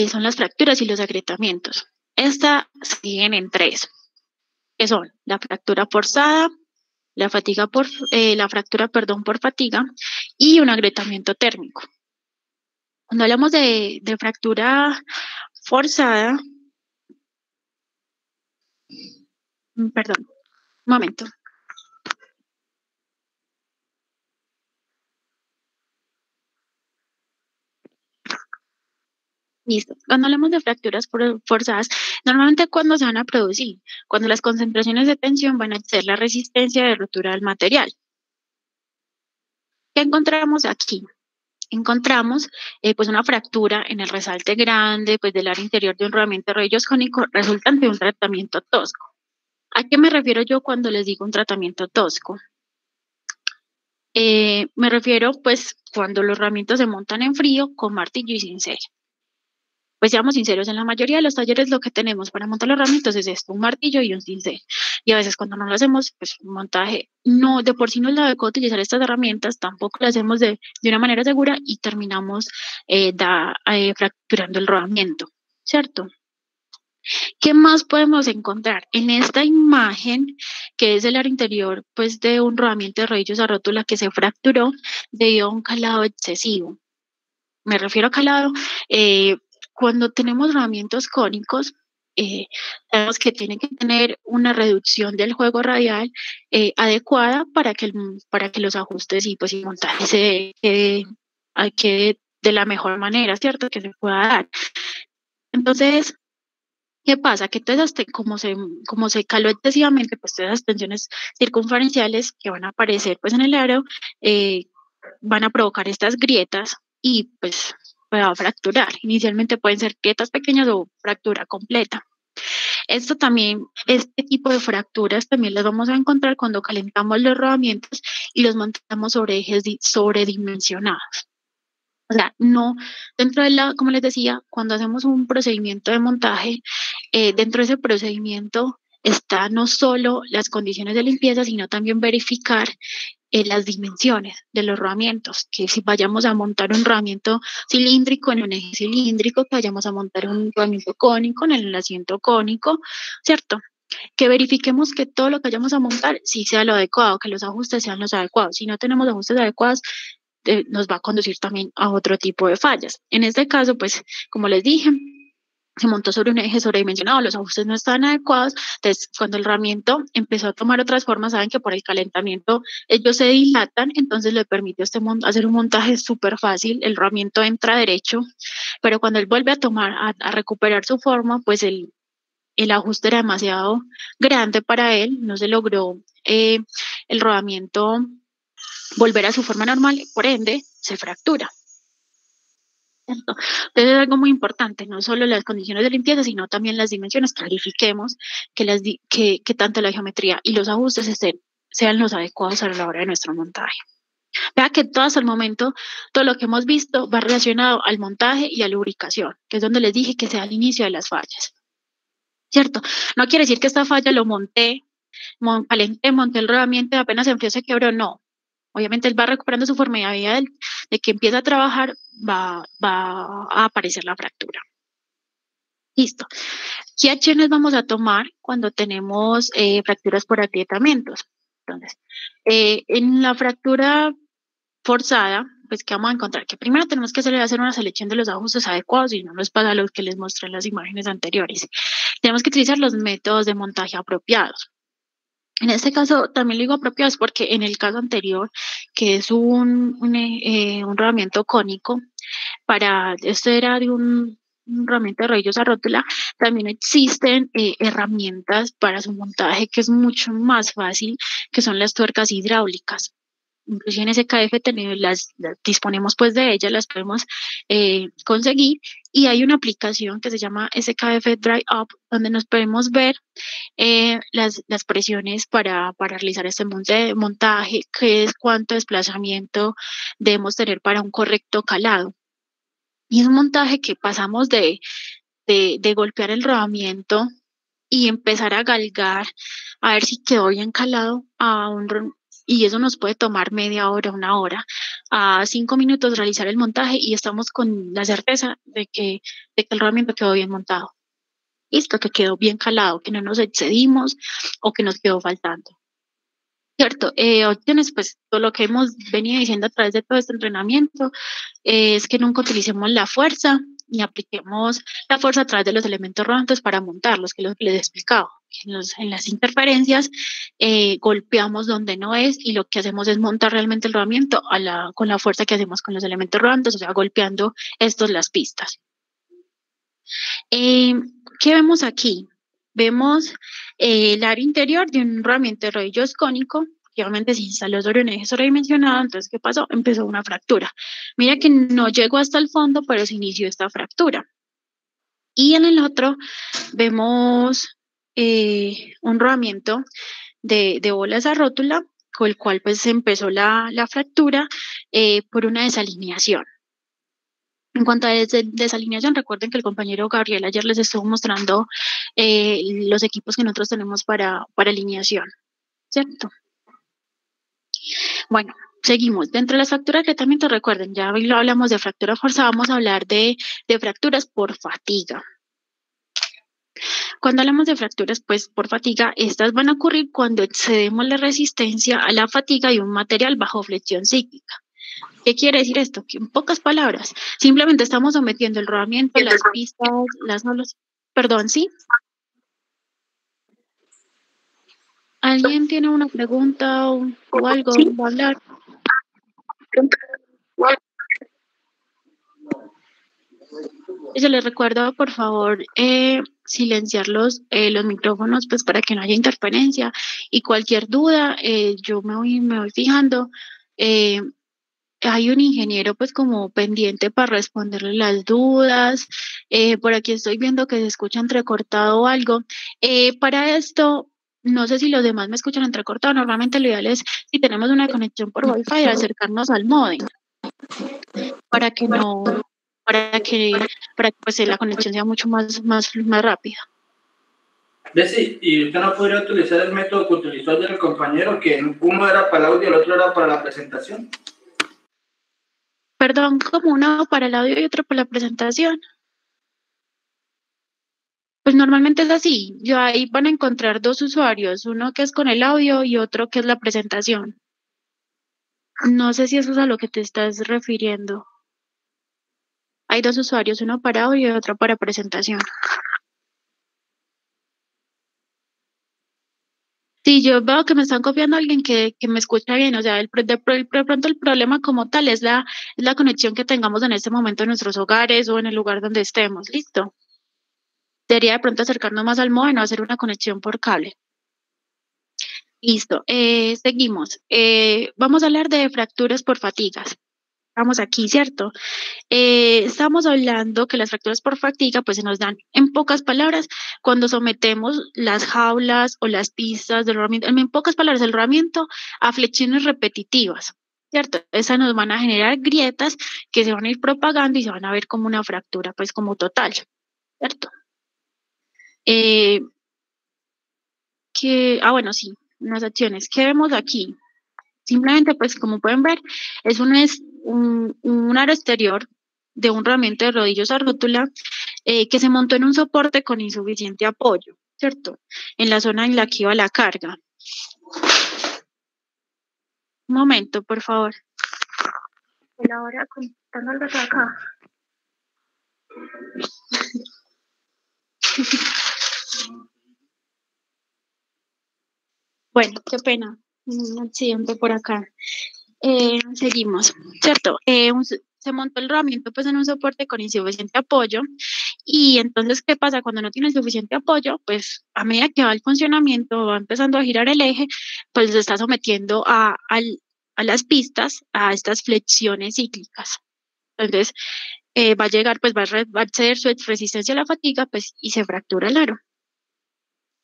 son las fracturas y los agrietamientos. Estas se dividen en tres, que son la fractura forzada, la fractura, perdón, por fatiga y un agrietamiento térmico. Cuando hablamos de fractura forzada, perdón, un momento. Listo. Cuando hablamos de fracturas forzadas, normalmente cuando se van a producir, cuando las concentraciones de tensión van a ser la resistencia de rotura del material. ¿Qué encontramos aquí? Encontramos pues una fractura en el resalte grande pues del área interior de un rodamiento de rodillos cónico resultante de un tratamiento tosco. ¿A qué me refiero yo cuando les digo un tratamiento tosco? Me refiero pues cuando los rodamientos se montan en frío con martillo y cincel. Pues seamos sinceros, en la mayoría de los talleres lo que tenemos para montar los herramientas es esto, un martillo y un cincel. Y a veces cuando no lo hacemos, pues un montaje, no, de por sí no es la adecuado utilizar estas herramientas, tampoco lo hacemos de una manera segura y terminamos fracturando el rodamiento, ¿cierto? ¿Qué más podemos encontrar? En esta imagen, que es el área interior pues, de un rodamiento de rodillos a rótula que se fracturó debido a un calado excesivo. Me refiero a calado, cuando tenemos rodamientos cónicos, sabemos que tienen que tener una reducción del juego radial adecuada para que los ajustes y pues el montaje quede de la mejor manera, ¿cierto? Que se pueda dar. Entonces, ¿qué pasa? Que como se caló excesivamente, pues todas las tensiones circunferenciales que van a aparecer pues en el aro van a provocar estas grietas y pues va a fracturar. Inicialmente pueden ser grietas pequeñas o fractura completa. Esto también, este tipo de fracturas también las vamos a encontrar cuando calentamos los rodamientos y los montamos sobre ejes sobredimensionados. O sea, no, dentro de la, como les decía, cuando hacemos un procedimiento de montaje, dentro de ese procedimiento está no solo las condiciones de limpieza, sino también verificar las dimensiones de los rodamientos, que si vayamos a montar un rodamiento cilíndrico en un eje cilíndrico, que vayamos a montar un rodamiento cónico en el asiento cónico, ¿cierto? Que verifiquemos que todo lo que vayamos a montar sí sea lo adecuado, que los ajustes sean los adecuados. Si no tenemos ajustes adecuados, nos va a conducir también a otro tipo de fallas. En este caso, pues, como les dije, se montó sobre un eje sobredimensionado, los ajustes no estaban adecuados, entonces cuando el rodamiento empezó a tomar otras formas, saben que por el calentamiento ellos se dilatan, entonces le permitió hacer un montaje súper fácil, el rodamiento entra derecho, pero cuando él vuelve a tomar, a recuperar su forma, pues el ajuste era demasiado grande para él, no se logró el rodamiento volver a su forma normal, por ende se fractura. Entonces es algo muy importante, no solo las condiciones de limpieza, sino también las dimensiones. Clarifiquemos que tanto la geometría y los ajustes sean los adecuados a la hora de nuestro montaje. Vea que todo hasta el momento, todo lo que hemos visto va relacionado al montaje y a la lubricación, que es donde les dije que sea el inicio de las fallas. ¿Cierto? No quiere decir que esta falla lo calenté, monté el rodamiento y apenas se enfrió se quebró, no. Obviamente él va recuperando su forma y a medida de que empieza a trabajar va a aparecer la fractura. Listo. ¿Qué acciones vamos a tomar cuando tenemos fracturas por agrietamientos? Entonces, en la fractura forzada, pues, ¿qué vamos a encontrar? Que primero tenemos que hacer una selección de los ajustes adecuados y no nos pasa lo que les mostré en las imágenes anteriores. Tenemos que utilizar los métodos de montaje apropiados. En este caso también le digo apropiados porque en el caso anterior, que es un rodamiento cónico, esto era de un rodamiento de rodillos a rótula, también existen herramientas para su montaje que es mucho más fácil, que son las tuercas hidráulicas. Incluso en SKF las disponemos pues de ellas, las podemos conseguir y hay una aplicación que se llama SKF Dry Up donde nos podemos ver las presiones para realizar este montaje, qué es cuánto desplazamiento debemos tener para un correcto calado. Y es un montaje que pasamos de golpear el rodamiento y empezar a galgar, a ver si quedó bien calado, y eso nos puede tomar media hora, una hora, a 5 minutos realizar el montaje y estamos con la certeza de que el rodamiento quedó bien montado. Listo, que quedó bien calado, que no nos excedimos o que nos quedó faltando. Cierto, opciones, pues todo lo que hemos venido diciendo a través de todo este entrenamiento es que nunca utilicemos la fuerza ni apliquemos la fuerza a través de los elementos rodantes para montarlos, que es lo que les he explicado. En las interferencias golpeamos donde no es y lo que hacemos es montar realmente el rodamiento con la fuerza que hacemos con los elementos rodantes, o sea, golpeando las pistas. ¿Qué vemos aquí? Vemos el área interior de un rodamiento de rodillos cónico, que obviamente se instaló sobre un eje sobredimensionado, entonces, ¿qué pasó? Empezó una fractura. Mira que no llegó hasta el fondo, pero se inició esta fractura. Y en el otro vemos un rodamiento de bolas a rótula, con el cual pues empezó la fractura por una desalineación. En cuanto a desalineación, recuerden que el compañero Gabriel ayer les estuvo mostrando los equipos que nosotros tenemos para alineación, ¿cierto? Bueno, seguimos. Dentro de las fracturas de agrietamiento, recuerden, ya hoy lo hablamos de fractura forzada, vamos a hablar de fracturas por fatiga. Cuando hablamos de fracturas pues por fatiga, estas van a ocurrir cuando excedemos la resistencia a la fatiga de un material bajo flexión cíclica. ¿Qué quiere decir esto? Que en pocas palabras, simplemente estamos sometiendo el rodamiento, las pistas, las olas. Perdón, ¿sí? ¿Alguien tiene una pregunta o algo para hablar? Yo les recuerdo, por favor, silenciar los micrófonos pues para que no haya interferencia y cualquier duda, yo me voy fijando hay un ingeniero pues como pendiente para responderle las dudas. Por aquí estoy viendo que se escucha entrecortado o algo. Para esto, no sé si los demás me escuchan entrecortado. Normalmente lo ideal es, si tenemos una conexión por Wi-Fi, acercarnos al módem para que no, para que pues la conexión sea mucho más rápida.
Bessie, ¿y usted no podría utilizar el método que utilizó ayer el compañero, que uno era para el audio y el otro era para la presentación?
Perdón, como uno para el audio y otro para la presentación. Pues normalmente es así. Yo ahí van a encontrar dos usuarios, uno que es con el audio y otro que es la presentación. No sé si eso es a lo que te estás refiriendo. Hay dos usuarios, uno para audio y otro para presentación. Sí, yo veo que me están copiando a alguien que me escucha bien, o sea, de pronto el problema como tal es la conexión que tengamos en este momento en nuestros hogares o en el lugar donde estemos, ¿listo? Sería de pronto acercarnos más al módem o hacer una conexión por cable. Listo, seguimos. Vamos a hablar de fracturas por fatigas. Vamos aquí, ¿cierto? Estamos hablando que las fracturas por fatiga pues se nos dan, en pocas palabras, cuando sometemos las jaulas o las pistas del rodamiento, en pocas palabras, el rodamiento a flexiones repetitivas, ¿cierto? Esas nos van a generar grietas que se van a ir propagando y se van a ver como una fractura, pues como total, ¿cierto? Eh, bueno, sí, unas acciones. ¿Qué vemos aquí? Simplemente, pues como pueden ver, es un aro exterior de un rodamiento de rodillos a rótula que se montó en un soporte con insuficiente apoyo, ¿cierto? En la zona en la que iba la carga. Un momento, por favor. Ahora contando algo de acá. Bueno, qué pena. Un accidente por acá. Seguimos, ¿cierto? Se montó el rodamiento pues en un soporte con insuficiente apoyo y entonces, ¿qué pasa? Cuando no tiene suficiente apoyo, pues a medida que va el funcionamiento, va empezando a girar el eje, pues se está sometiendo a las pistas, a estas flexiones cíclicas. Entonces, va a llegar, pues va a ceder su resistencia a la fatiga, pues y se fractura el aro.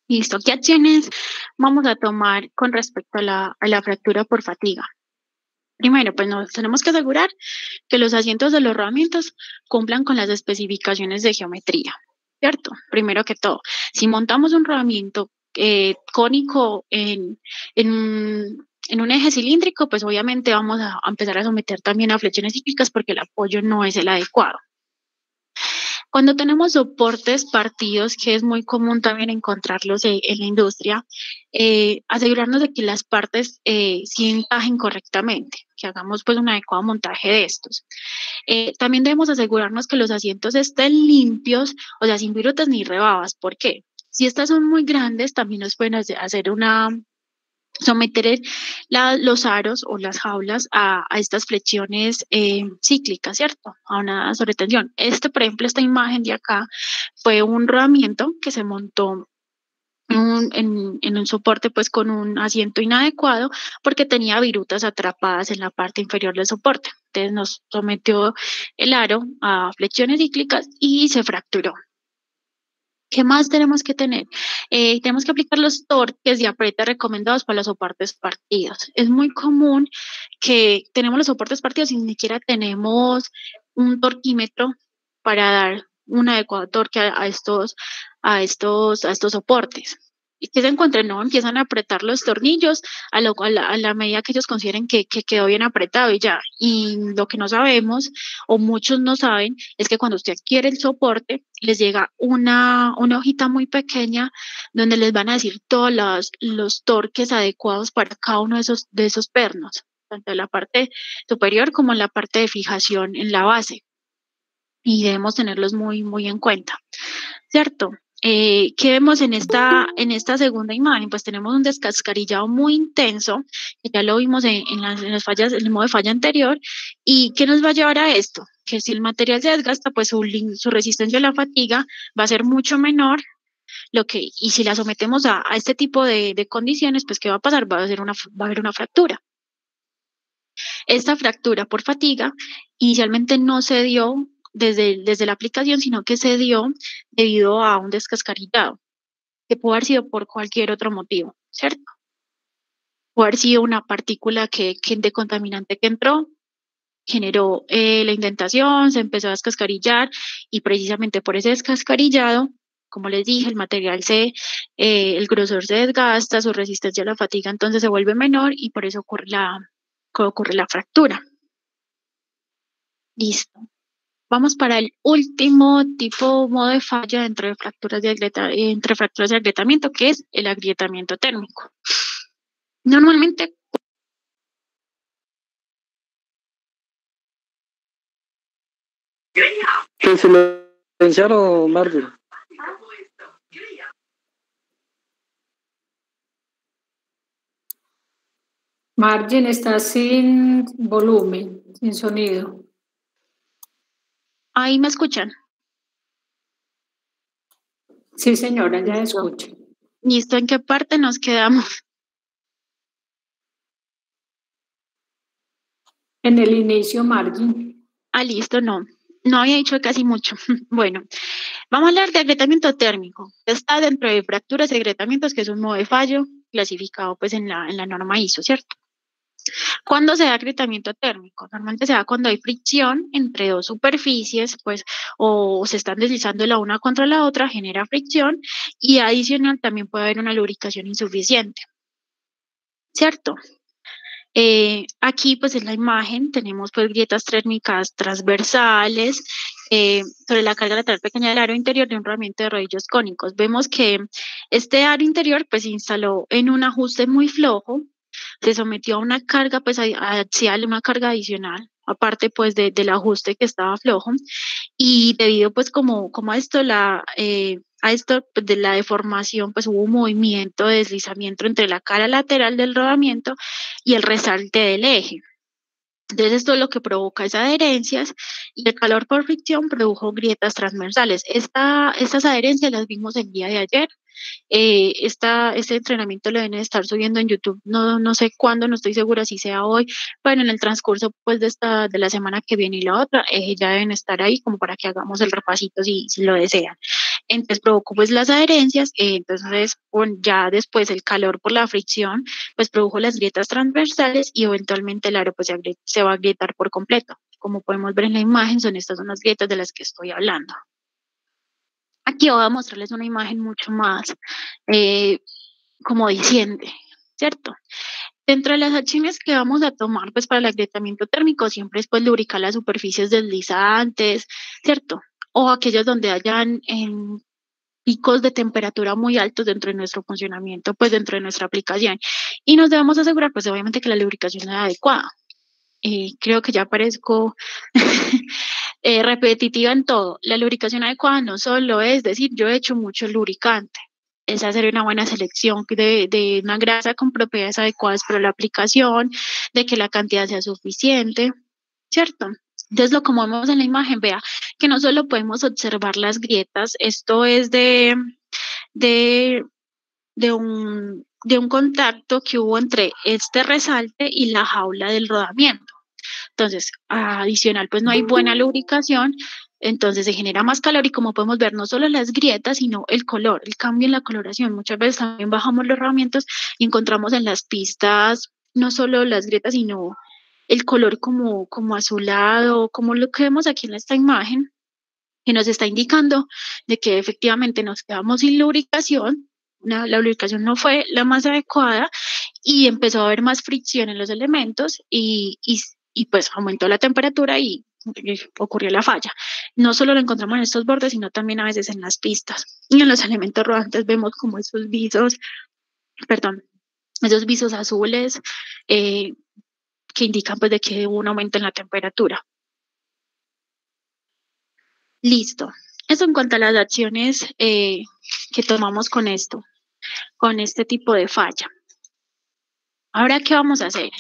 Listo, ¿qué acciones vamos a tomar con respecto a la fractura por fatiga? Primero, pues nos tenemos que asegurar que los asientos de los rodamientos cumplan con las especificaciones de geometría, ¿cierto? Primero que todo, si montamos un rodamiento cónico en un eje cilíndrico, pues obviamente vamos a empezar a someter también a flexiones cíclicas porque el apoyo no es el adecuado. Cuando tenemos soportes partidos, que es muy común también encontrarlos en la industria, asegurarnos de que las partes sí encajen correctamente, que hagamos pues un adecuado montaje de estos. También debemos asegurarnos que los asientos estén limpios, o sea, sin virutas ni rebabas. ¿Por qué? Si estas son muy grandes, también nos pueden hacer someter los aros o las jaulas a estas flexiones cíclicas, ¿cierto? A una sobretensión. Por ejemplo, esta imagen de acá fue un rodamiento que se montó en un soporte pues con un asiento inadecuado porque tenía virutas atrapadas en la parte inferior del soporte. Entonces nos sometió el aro a flexiones cíclicas y se fracturó. ¿Qué más tenemos que tener? Tenemos que aplicar los torques de apriete recomendados para los soportes partidos. Es muy común que tenemos los soportes partidos y ni siquiera tenemos un torquímetro para dar un adecuado torque a estos soportes. ¿Y que se encuentren? No, empiezan a apretar los tornillos a la medida que ellos consideren que quedó bien apretado y ya. Y lo que no sabemos, o muchos no saben, es que cuando usted adquiere el soporte, les llega una hojita muy pequeña donde les van a decir todos los torques adecuados para cada uno de esos pernos, tanto en la parte superior como en la parte de fijación en la base. Y debemos tenerlos muy en cuenta, ¿cierto? ¿Qué vemos en esta segunda imagen? Pues tenemos un descascarillado muy intenso, que ya lo vimos en las fallas, en el modo de falla anterior. ¿Y qué nos va a llevar a esto? Que si el material se desgasta, pues su resistencia a la fatiga va a ser mucho menor. Y si la sometemos a este tipo de condiciones, pues ¿qué va a pasar? Va a haber una fractura. Esta fractura por fatiga inicialmente no se dio desde la aplicación, sino que se dio debido a un descascarillado, que puede haber sido por cualquier otro motivo, ¿cierto? Puede haber sido una partícula de contaminante que entró, generó la indentación, se empezó a descascarillar y precisamente por ese descascarillado, como les dije, el grosor se desgasta, su resistencia a la fatiga entonces se vuelve menor y por eso ocurre la fractura. Listo. Vamos para el último modo de falla entre fracturas de agrietamiento, que es el agrietamiento térmico. Normalmente
¿Te silenciaron, Marvin?
Margin está sin volumen, sin sonido.
¿Ahí me escuchan?
Sí, señora, ya escucho.
¿Listo? ¿En qué parte nos quedamos?
En el inicio, Margin.
Listo, no había dicho casi mucho. Bueno, vamos a hablar de agrietamiento térmico. Está dentro de fracturas y agrietamientos, que es un modo de fallo clasificado pues en la norma ISO, ¿cierto? ¿Cuándo se da agrietamiento térmico? Normalmente se da cuando hay fricción entre dos superficies, pues, o se están deslizando la una contra la otra, genera fricción, y adicional también puede haber una lubricación insuficiente, ¿cierto? Aquí pues en la imagen tenemos pues grietas térmicas transversales sobre la carga lateral pequeña del aro interior de un rodamiento de rodillos cónicos. Vemos que este aro interior pues se instaló en un ajuste muy flojo, se sometió a una carga pues axial, una carga adicional, aparte pues del ajuste que estaba flojo, y debido pues como a esto pues, de la deformación, pues hubo un movimiento de deslizamiento entre la cara lateral del rodamiento y el resalte del eje. Entonces esto es lo que provoca esas adherencias y el calor por fricción produjo grietas transversales. Estas adherencias las vimos el día de ayer. Este entrenamiento lo deben estar subiendo en YouTube, no sé cuándo, no estoy segura si sea hoy, pero en el transcurso pues de la semana que viene y la otra, ya deben estar ahí como para que hagamos el repasito si lo desean. Entonces provocó pues las adherencias, entonces ya después el calor por la fricción pues produjo las grietas transversales y eventualmente el aro pues se va a agrietar por completo. Como podemos ver en la imagen, estas son las grietas de las que estoy hablando. Aquí voy a mostrarles una imagen mucho más como diciente, ¿cierto? Dentro de las acciones que vamos a tomar pues para el agrietamiento térmico siempre es pues lubricar las superficies deslizantes, ¿cierto? O aquellas donde hayan picos de temperatura muy altos dentro de nuestro funcionamiento, pues dentro de nuestra aplicación. Y nos debemos asegurar pues obviamente que la lubricación sea adecuada. Creo que ya parezco repetitiva en todo. La lubricación adecuada no solo es decir, yo he hecho mucho lubricante, es hacer una buena selección de una grasa con propiedades adecuadas para la aplicación, de que la cantidad sea suficiente, ¿cierto? Entonces, como vemos en la imagen, vea que no solo podemos observar las grietas, esto es de un contacto que hubo entre este resalte y la jaula del rodamiento. Entonces, adicional, pues no hay buena lubricación, entonces se genera más calor y como podemos ver, no solo las grietas, sino el color, el cambio en la coloración. Muchas veces también bajamos los rodamientos y encontramos en las pistas no solo las grietas, sino el color como azulado, como lo que vemos aquí en esta imagen, que nos está indicando de que efectivamente nos quedamos sin lubricación, la lubricación no fue la más adecuada y empezó a haber más fricción en los elementos y pues aumentó la temperatura y ocurrió la falla. No solo lo encontramos en estos bordes, sino también a veces en las pistas. Y en los elementos rodantes vemos como esos visos azules que indican pues de que hubo un aumento en la temperatura. Listo. Eso en cuanto a las acciones que tomamos con este tipo de falla. Ahora, ¿qué vamos a hacer?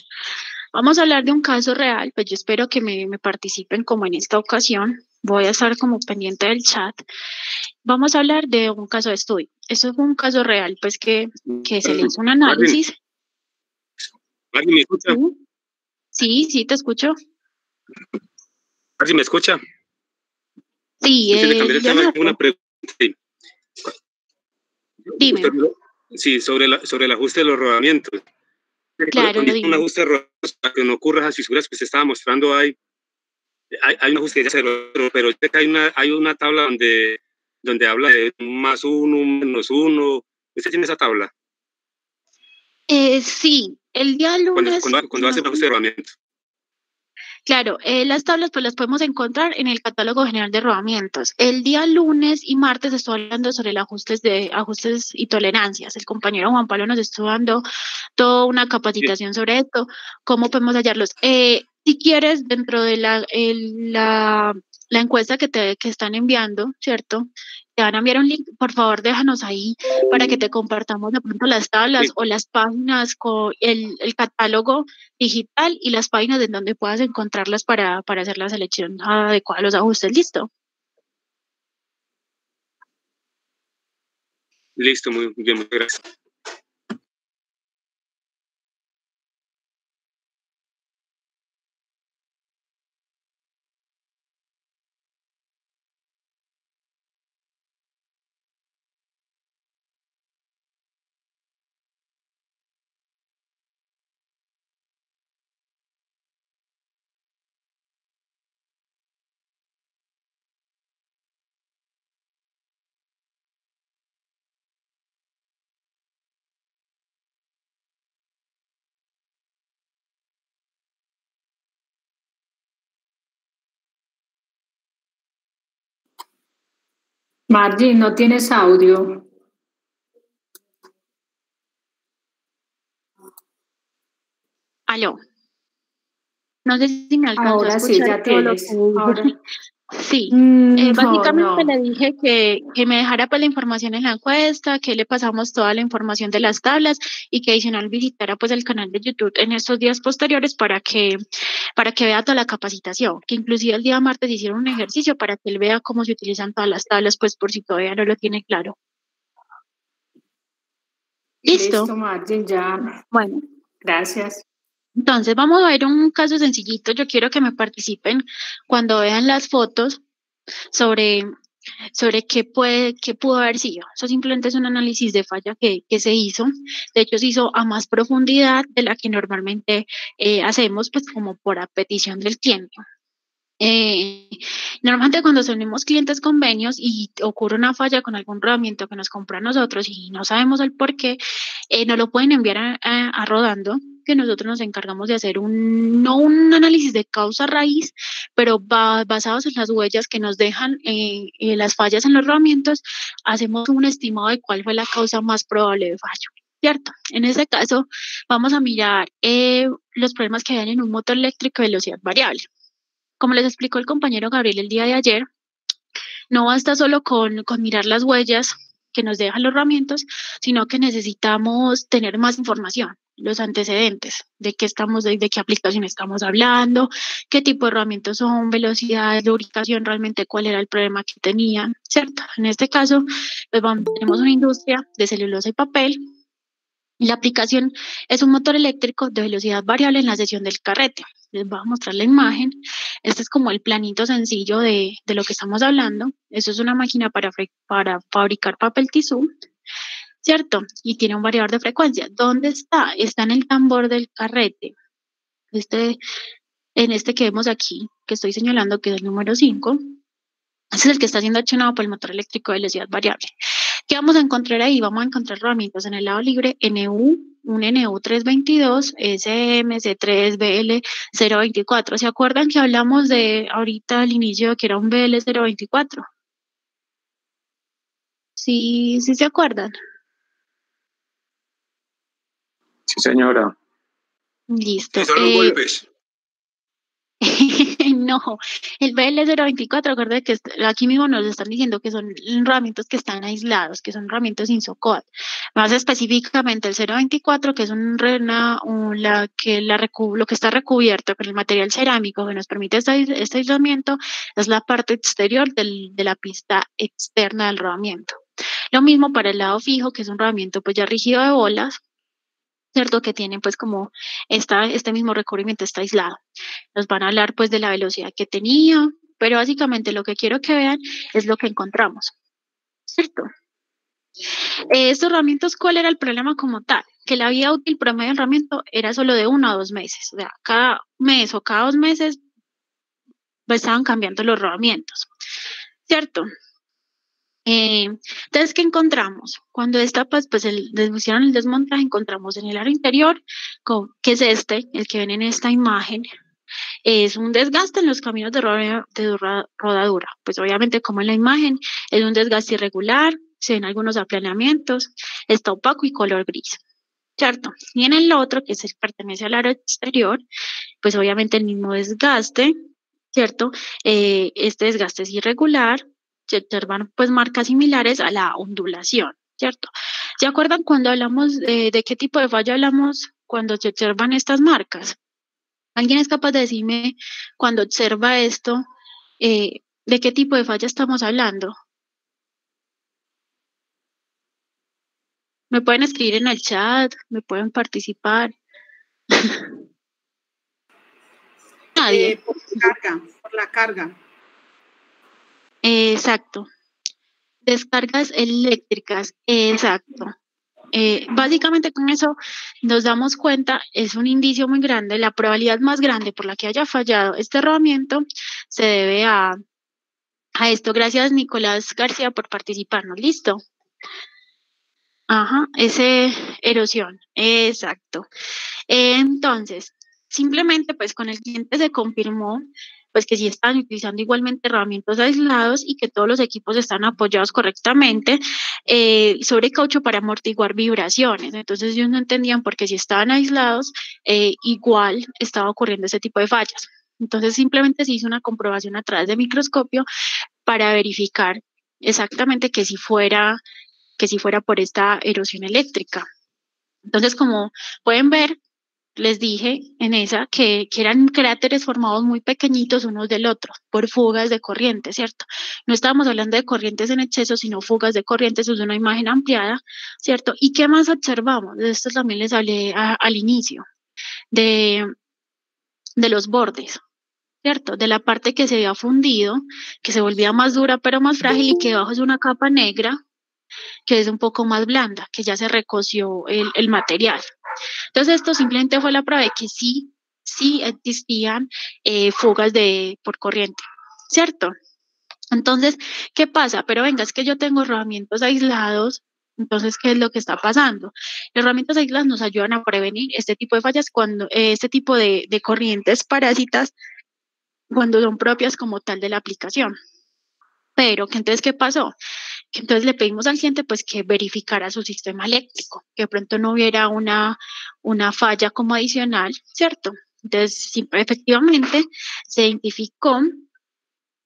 Vamos a hablar de un caso real, pues yo espero que me participen como en esta ocasión. Voy a estar como pendiente del chat. Vamos a hablar de un caso de estudio. Esto es un caso real, pues que se le hizo un análisis.
¿Alguien me escucha?
Sí, te escucho.
A ver si me escucha.
Sí,
Antes de cambiar el tema, tengo una pregunta.
Dime.
Sí, sobre el ajuste de los rodamientos.
Claro,
Cuando
dime.
un ajuste de rodamientos, para que no ocurra esas fisuras que usted estaba mostrando, hay un ajuste de cero, pero hay una tabla donde habla de +1, -1. ¿Usted tiene esa tabla?
Sí, el día lunes.
Cuando hace un ajuste de rodamiento.
Claro, las tablas pues las podemos encontrar en el catálogo general de rodamientos. El día lunes y martes estoy hablando sobre el ajustes y tolerancias. El compañero Juan Pablo nos estuvo dando toda una capacitación sobre esto, cómo podemos hallarlos. Si quieres, dentro de la encuesta que están enviando, ¿cierto? Te van a enviar un link, por favor déjanos ahí para que te compartamos de pronto las tablas o las páginas con el catálogo digital y las páginas en donde puedas encontrarlas para hacer la selección adecuada, los ajustes. ¿Listo?
Listo, muy bien, muchas gracias.
Margie, no tienes audio.
Aló. No sé si me alcanzó
Ahora
a escuchar
sí, ya
todo lo que
tienes.
dije.
Ahora.
Sí,
No,
básicamente
no.
le dije que me dejara pues la información en la encuesta, que le pasamos toda la información de las tablas y que adicional visitara pues el canal de YouTube en estos días posteriores para que vea toda la capacitación, que inclusive el día martes hicieron un ejercicio para que él vea cómo se utilizan todas las tablas, pues por si todavía no lo tiene claro. ¿Listo?
Listo, Margie, ya.
Bueno.
Gracias.
Entonces vamos a ver un caso sencillito. Yo quiero que me participen cuando vean las fotos sobre qué pudo haber sido. Eso simplemente es un análisis de falla que se hizo. De hecho, se hizo a más profundidad de la que normalmente hacemos, pues como por a petición del cliente. Normalmente cuando tenemos clientes convenios y ocurre una falla con algún rodamiento que nos compra a nosotros y no sabemos el por qué, nos lo pueden enviar a rodando, que nosotros nos encargamos de hacer no un análisis de causa raíz, pero basados en las huellas que nos dejan las fallas en los rodamientos, hacemos un estimado de cuál fue la causa más probable de fallo. ¿Cierto? En ese caso, vamos a mirar los problemas que hay en un motor eléctrico de velocidad variable. Como les explicó el compañero Gabriel el día de ayer, no basta solo con mirar las huellas que nos dejan los rodamientos, sino que necesitamos tener más información, los antecedentes, de qué aplicación estamos hablando, qué tipo de rodamientos son, velocidad, lubricación, realmente cuál era el problema que tenían, ¿cierto? En este caso, pues tenemos una industria de celulosa y papel. La aplicación es un motor eléctrico de velocidad variable en la sección del carrete. Les voy a mostrar la imagen. Este es como el planito sencillo de lo que estamos hablando. Eso es una máquina para fabricar papel tisú, ¿cierto? Y tiene un variador de frecuencia. ¿Dónde está? Está en el tambor del carrete. En este que vemos aquí, que estoy señalando que es el número 5. Ese es el que está siendo accionado por el motor eléctrico de velocidad variable. ¿Qué vamos a encontrar ahí? Vamos a encontrar herramientas en el lado libre, un NU 322, SMC3 BL024. ¿Se acuerdan que hablamos de ahorita al inicio que era un BL024? Sí, sí se acuerdan.
Sí, señora.
Listo.
Son los golpes.
No, el BL024, acuérdense que aquí mismo nos están diciendo que son herramientas que están aislados, que son herramientas sin SOCOD. Más específicamente el 024, que es lo que está recubierto con el material cerámico que nos permite este aislamiento, es la parte exterior de la pista externa del rodamiento. Lo mismo para el lado fijo, que es un rodamiento pues ya rígido de bolas, ¿cierto? Que tienen pues como este mismo recubrimiento está aislado. Nos van a hablar pues de la velocidad que tenía, pero básicamente lo que quiero que vean es lo que encontramos, ¿cierto? Estos herramientas, ¿cuál era el problema como tal? Que la vida útil promedio de herramienta era solo de 1 a 2 meses, o sea, cada mes o cada 2 meses pues, estaban cambiando los rodamientos, ¿cierto? Entonces, ¿qué encontramos? Cuando hicieron el desmontaje, encontramos en el aro interior, que es el que ven en esta imagen, es un desgaste en los caminos de rodadura. Pues obviamente, como en la imagen, es un desgaste irregular, se ven algunos aplanamientos, está opaco y color gris, ¿cierto? Y en el otro, que pertenece al aro exterior, pues obviamente el mismo desgaste, ¿cierto? Este desgaste es irregular, se observan pues marcas similares a la ondulación, ¿cierto? ¿Se acuerdan cuando hablamos de qué tipo de falla hablamos cuando se observan estas marcas? ¿Alguien es capaz de decirme cuando observa esto, de qué tipo de falla estamos hablando? Me pueden escribir en el chat, me pueden participar. Nadie.
Por la carga.
Exacto. Descargas eléctricas, exacto. Básicamente con eso nos damos cuenta, es un indicio muy grande, la probabilidad más grande por la que haya fallado este rodamiento se debe a esto. Gracias, Nicolás García, por participarnos. ¿Listo? Ajá, erosión, exacto. Entonces, simplemente pues con el cliente se confirmó pues que sí están utilizando igualmente herramientas aislados y que todos los equipos están apoyados correctamente sobre caucho para amortiguar vibraciones. Entonces ellos no entendían por qué si estaban aislados, igual estaba ocurriendo ese tipo de fallas. Entonces simplemente se hizo una comprobación a través de microscopio para verificar exactamente que si fuera por esta erosión eléctrica. Entonces, como pueden ver, les dije en esa que eran cráteres formados muy pequeñitos unos del otro por fugas de corriente, ¿cierto? No estábamos hablando de corrientes en exceso, sino fugas de corriente. Eso es una imagen ampliada, ¿cierto? ¿Y qué más observamos? De esto también les hablé al inicio, de los bordes, ¿cierto? De la parte que se había fundido, que se volvía más dura pero más frágil y que debajo es una capa negra, que es un poco más blanda, que ya se recoció el material. Entonces esto simplemente fue la prueba de que sí existían fugas por corriente, ¿cierto? Entonces, ¿qué pasa? Pero venga, es que yo tengo rodamientos aislados, entonces, ¿qué es lo que está pasando? Los rodamientos aislados nos ayudan a prevenir este tipo de fallas, este tipo de corrientes parásitas, cuando son propias como tal de la aplicación. Pero, entonces, ¿qué pasó? Que entonces le pedimos al cliente pues que verificara su sistema eléctrico, que de pronto no hubiera una falla como adicional, ¿cierto? Entonces, sí, efectivamente, se identificó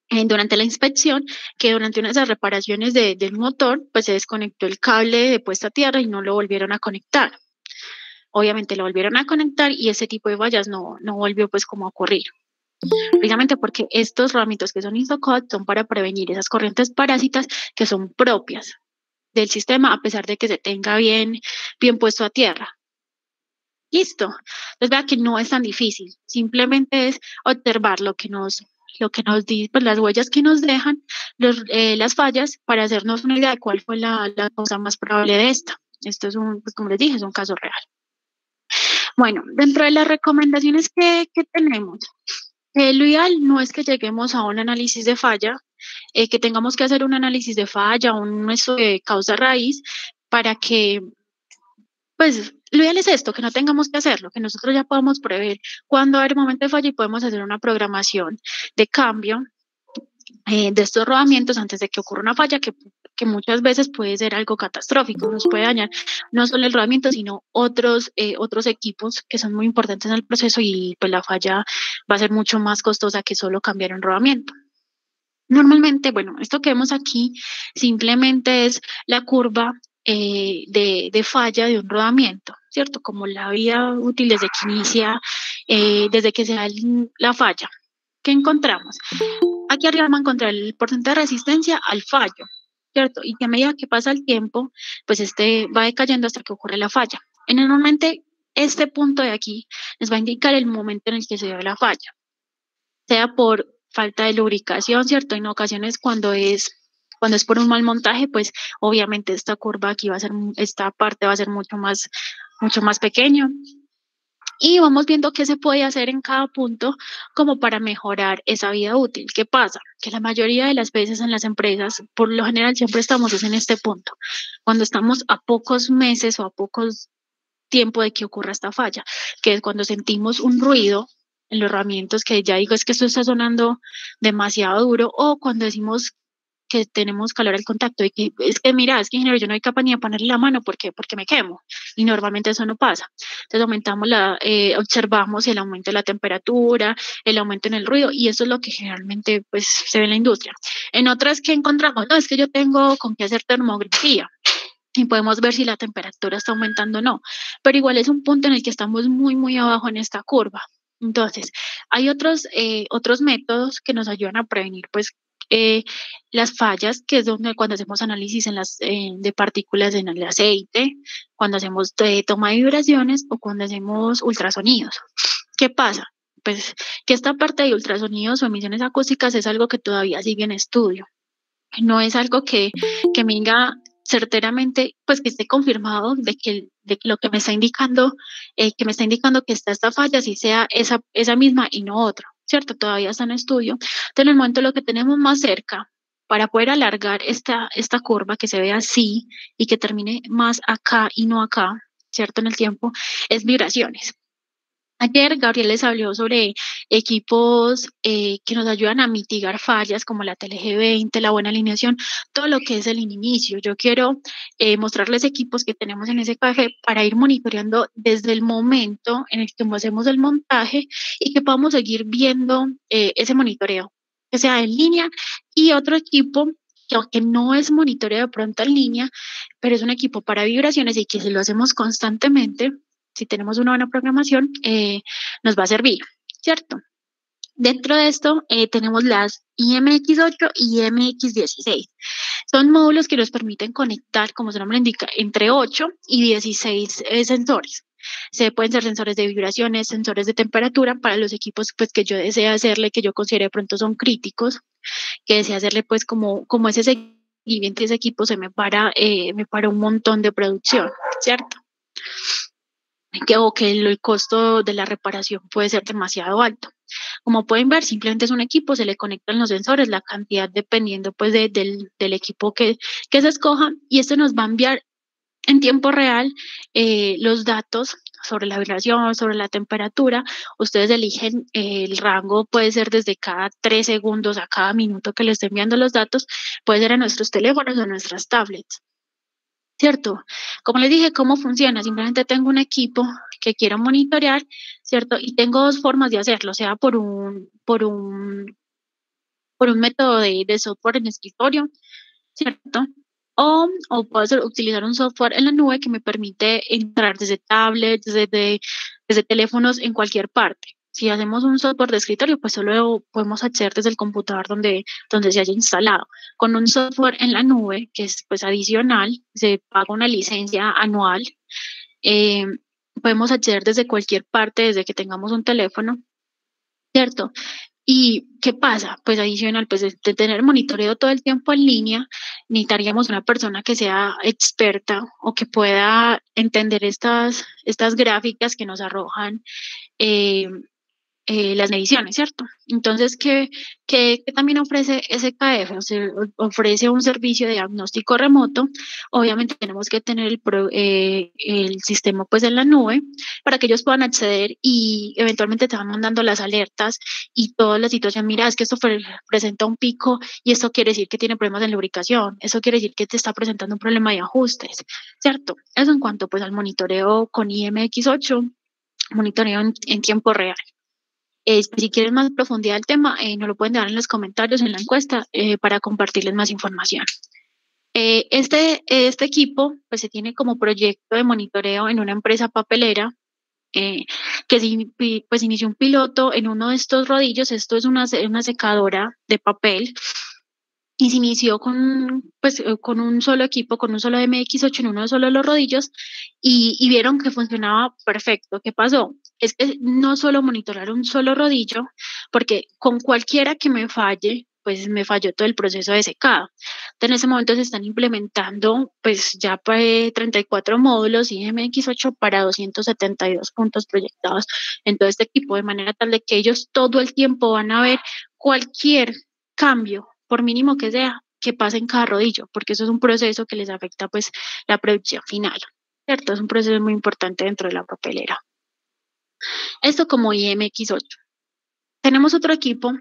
durante la inspección que durante una de esas reparaciones del motor, pues se desconectó el cable de puesta a tierra y no lo volvieron a conectar. Obviamente lo volvieron a conectar y ese tipo de fallas no volvió pues como a ocurrir. Precisamente porque estos rodamientos que son ISO-COD son para prevenir esas corrientes parásitas que son propias del sistema, a pesar de que se tenga bien puesto a tierra. Listo. Entonces vea que no es tan difícil, simplemente es observar lo que nos dice, pues las huellas que nos dejan las fallas, para hacernos una idea de cuál fue la cosa más probable de esta. Esto es pues como les dije, es un caso real. Bueno, dentro de las recomendaciones que tenemos, lo ideal no es que lleguemos a un análisis de falla, que tengamos que hacer un análisis de falla, un estudio de causa raíz, para que, pues, lo ideal es esto, que no tengamos que hacerlo, que nosotros ya podamos prever cuándo va a haber un momento de falla y podemos hacer una programación de cambio de estos rodamientos antes de que ocurra una falla que muchas veces puede ser algo catastrófico, nos puede dañar no solo el rodamiento, sino otros equipos que son muy importantes en el proceso, y pues la falla va a ser mucho más costosa que solo cambiar un rodamiento. Normalmente, bueno, esto que vemos aquí simplemente es la curva de falla de un rodamiento, ¿cierto? Como la vida útil desde que inicia, desde que se da la falla. ¿Qué encontramos? Aquí arriba vamos a encontrar el porcentaje de resistencia al fallo, ¿cierto? Y que a medida que pasa el tiempo, pues va decayendo hasta que ocurre la falla. Normalmente este punto de aquí nos va a indicar el momento en el que se dio la falla, sea por falta de lubricación, ¿cierto? En ocasiones cuando es por un mal montaje, pues obviamente esta curva aquí va a ser, esta parte va a ser mucho más pequeño. Y vamos viendo qué se puede hacer en cada punto como para mejorar esa vida útil. ¿Qué pasa? Que la mayoría de las veces en las empresas, por lo general siempre estamos en este punto, cuando estamos a pocos meses o a pocos tiempo de que ocurra esta falla, que es cuando sentimos un ruido en los herramientas que ya digo es que esto está sonando demasiado duro, o cuando decimos que tenemos calor al contacto y que es que mira, es que ingeniero, yo no hay capaz ni de ponerle la mano porque me quemo, y normalmente eso no pasa. Entonces observamos el aumento de la temperatura, el aumento en el ruido, y eso es lo que generalmente pues se ve en la industria. En otras que encontramos, no, es que yo tengo con qué hacer termografía y podemos ver si la temperatura está aumentando o no, pero igual es un punto en el que estamos muy abajo en esta curva. Entonces, hay otros métodos que nos ayudan a prevenir pues las fallas, que es donde cuando hacemos análisis de partículas en el aceite, cuando hacemos toma de vibraciones o cuando hacemos ultrasonidos. ¿Qué pasa? Pues que esta parte de ultrasonidos o emisiones acústicas es algo que todavía sigue en estudio. No es algo que me diga certeramente, pues que esté confirmado de que lo que me está indicando, que está esta falla, si sea esa misma y no otra, ¿cierto? Todavía está en estudio. Entonces, en el momento lo que tenemos más cerca para poder alargar esta curva que se vea así y que termine más acá y no acá, ¿cierto? En el tiempo, es vibraciones. Ayer Gabriel les habló sobre equipos que nos ayudan a mitigar fallas como la TLG20, la buena alineación, todo lo que es el inicio. Yo quiero mostrarles equipos que tenemos en SKF para ir monitoreando desde el momento en el que hacemos el montaje y que podamos seguir viendo ese monitoreo, que sea en línea, y otro equipo que aunque no es monitoreo de pronto en línea, pero es un equipo para vibraciones y que si lo hacemos constantemente, si tenemos una buena programación, nos va a servir, ¿cierto? Dentro de esto tenemos las IMX8 y IMX16. Son módulos que nos permiten conectar, como su nombre indica, entre 8 y 16 sensores. Pueden ser sensores de vibraciones, sensores de temperatura para los equipos pues, que yo desee hacerle, que yo considere de pronto son críticos, que desee hacerle pues como ese seguimiento de ese equipo se me para un montón de producción, ¿cierto? O que el costo de la reparación puede ser demasiado alto. Como pueden ver, simplemente es un equipo, se le conectan los sensores, la cantidad dependiendo pues del equipo que se escoja, y esto nos va a enviar en tiempo real los datos sobre la vibración, sobre la temperatura. Ustedes eligen el rango, puede ser desde cada 3 segundos a cada minuto que le estén enviando los datos, puede ser a nuestros teléfonos o a nuestras tablets. ¿Cierto? Como les dije, ¿cómo funciona? Simplemente tengo un equipo que quiero monitorear, ¿cierto? Y tengo dos formas de hacerlo, sea por un método de software en escritorio, ¿cierto? O puedo utilizar un software en la nube que me permite entrar desde tablets, desde teléfonos en cualquier parte. Si hacemos un software de escritorio, pues solo podemos acceder desde el computador donde se haya instalado. Con un software en la nube, que es pues adicional, se paga una licencia anual, podemos acceder desde cualquier parte, desde que tengamos un teléfono, ¿cierto? ¿Y qué pasa? Pues adicional, pues de tener monitoreo todo el tiempo en línea, necesitaríamos una persona que sea experta o que pueda entender estas gráficas que nos arrojan las mediciones, ¿cierto? Entonces, ¿qué también ofrece SKF? O sea, ofrece un servicio de diagnóstico remoto. Obviamente tenemos que tener el sistema pues en la nube para que ellos puedan acceder y eventualmente te van mandando las alertas y toda la situación. Mira, es que esto presenta un pico y esto quiere decir que tiene problemas de lubricación. Eso quiere decir que te está presentando un problema de ajustes, ¿cierto? Eso en cuanto pues al monitoreo con IMX8, monitoreo en tiempo real. Si quieren más profundidad del tema, nos lo pueden dejar en los comentarios, en la encuesta, para compartirles más información. Este equipo pues, se tiene como proyecto de monitoreo en una empresa papelera que pues, inició un piloto en uno de estos rodillos. Esto es una secadora de papel y se inició con un solo equipo, con un solo MX8 en uno solo de los rodillos y vieron que funcionaba perfecto. ¿Qué pasó? Es que no solo monitorar un solo rodillo, porque con cualquiera que me falle, pues me falló todo el proceso de secado. En ese momento se están implementando pues ya 34 módulos y MX8 para 272 puntos proyectados en todo este equipo, de manera tal de que ellos todo el tiempo van a ver cualquier cambio, por mínimo que sea, que pase en cada rodillo, porque eso es un proceso que les afecta pues la producción final, ¿cierto? Es un proceso muy importante dentro de la papelera. Esto como IMX8. Tenemos otro equipo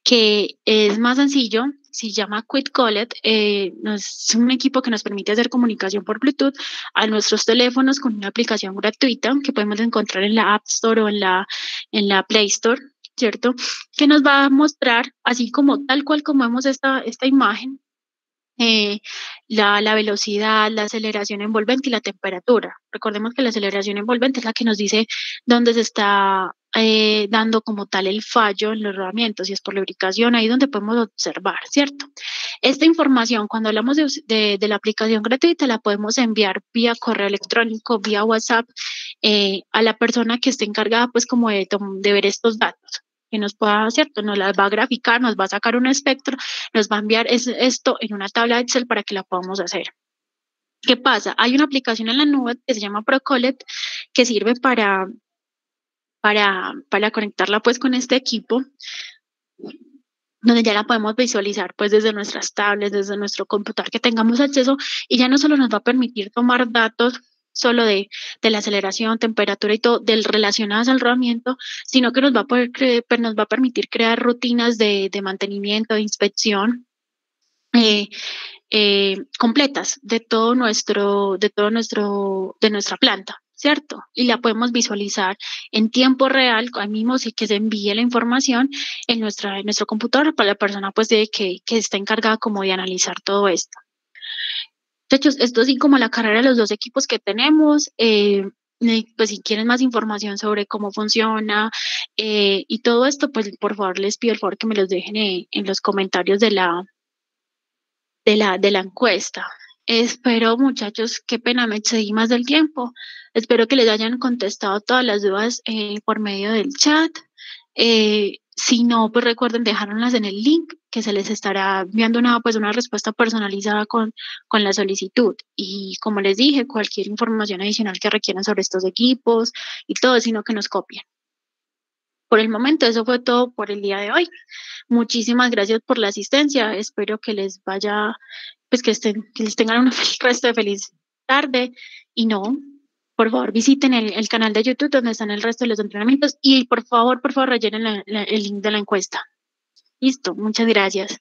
que es más sencillo, se llama QuickCollet, es un equipo que nos permite hacer comunicación por Bluetooth a nuestros teléfonos con una aplicación gratuita que podemos encontrar en la App Store o en la Play Store, ¿cierto? Que nos va a mostrar, así como tal cual como vemos esta imagen, la velocidad, la aceleración envolvente y la temperatura. Recordemos que la aceleración envolvente es la que nos dice dónde se está dando como tal el fallo en los rodamientos, si es por lubricación, ahí donde podemos observar, ¿cierto? Esta información, cuando hablamos de la aplicación gratuita, la podemos enviar vía correo electrónico, vía WhatsApp, a la persona que esté encargada, pues, como de ver estos datos, que nos pueda, ¿cierto? Nos las va a graficar, nos va a sacar un espectro, nos va a enviar esto en una tabla de Excel para que la podamos hacer. ¿Qué pasa? Hay una aplicación en la nube que se llama ProCollet que sirve para conectarla pues con este equipo, donde ya la podemos visualizar pues desde nuestras tablets, desde nuestro computador que tengamos acceso, y ya no solo nos va a permitir tomar datos solo de la aceleración, temperatura y todo, relacionadas al rodamiento, sino que nos va a permitir crear rutinas de mantenimiento, de inspección, completas de nuestra planta, ¿cierto? Y la podemos visualizar en tiempo real, al mismo sí que se envíe la información en nuestro computador para la persona pues que está encargada como de analizar todo esto. Muchachos, esto así como la carrera de los dos equipos que tenemos. Pues si quieren más información sobre cómo funciona y todo esto, pues por favor les pido el favor que me los dejen en los comentarios de la encuesta. Espero, muchachos, qué pena, me excedí más del tiempo. Espero que les hayan contestado todas las dudas por medio del chat. Si no, pues recuerden dejarlas en el link que se les estará enviando una respuesta personalizada con la solicitud. Y como les dije, cualquier información adicional que requieran sobre estos equipos y todo, sino que nos copien. Por el momento, eso fue todo por el día de hoy. Muchísimas gracias por la asistencia. Espero que les vaya, pues que les tengan un resto de feliz tarde. Y no, por favor, visiten el canal de YouTube donde están el resto de los entrenamientos y por favor, rellenen el link de la encuesta. Listo, muchas gracias.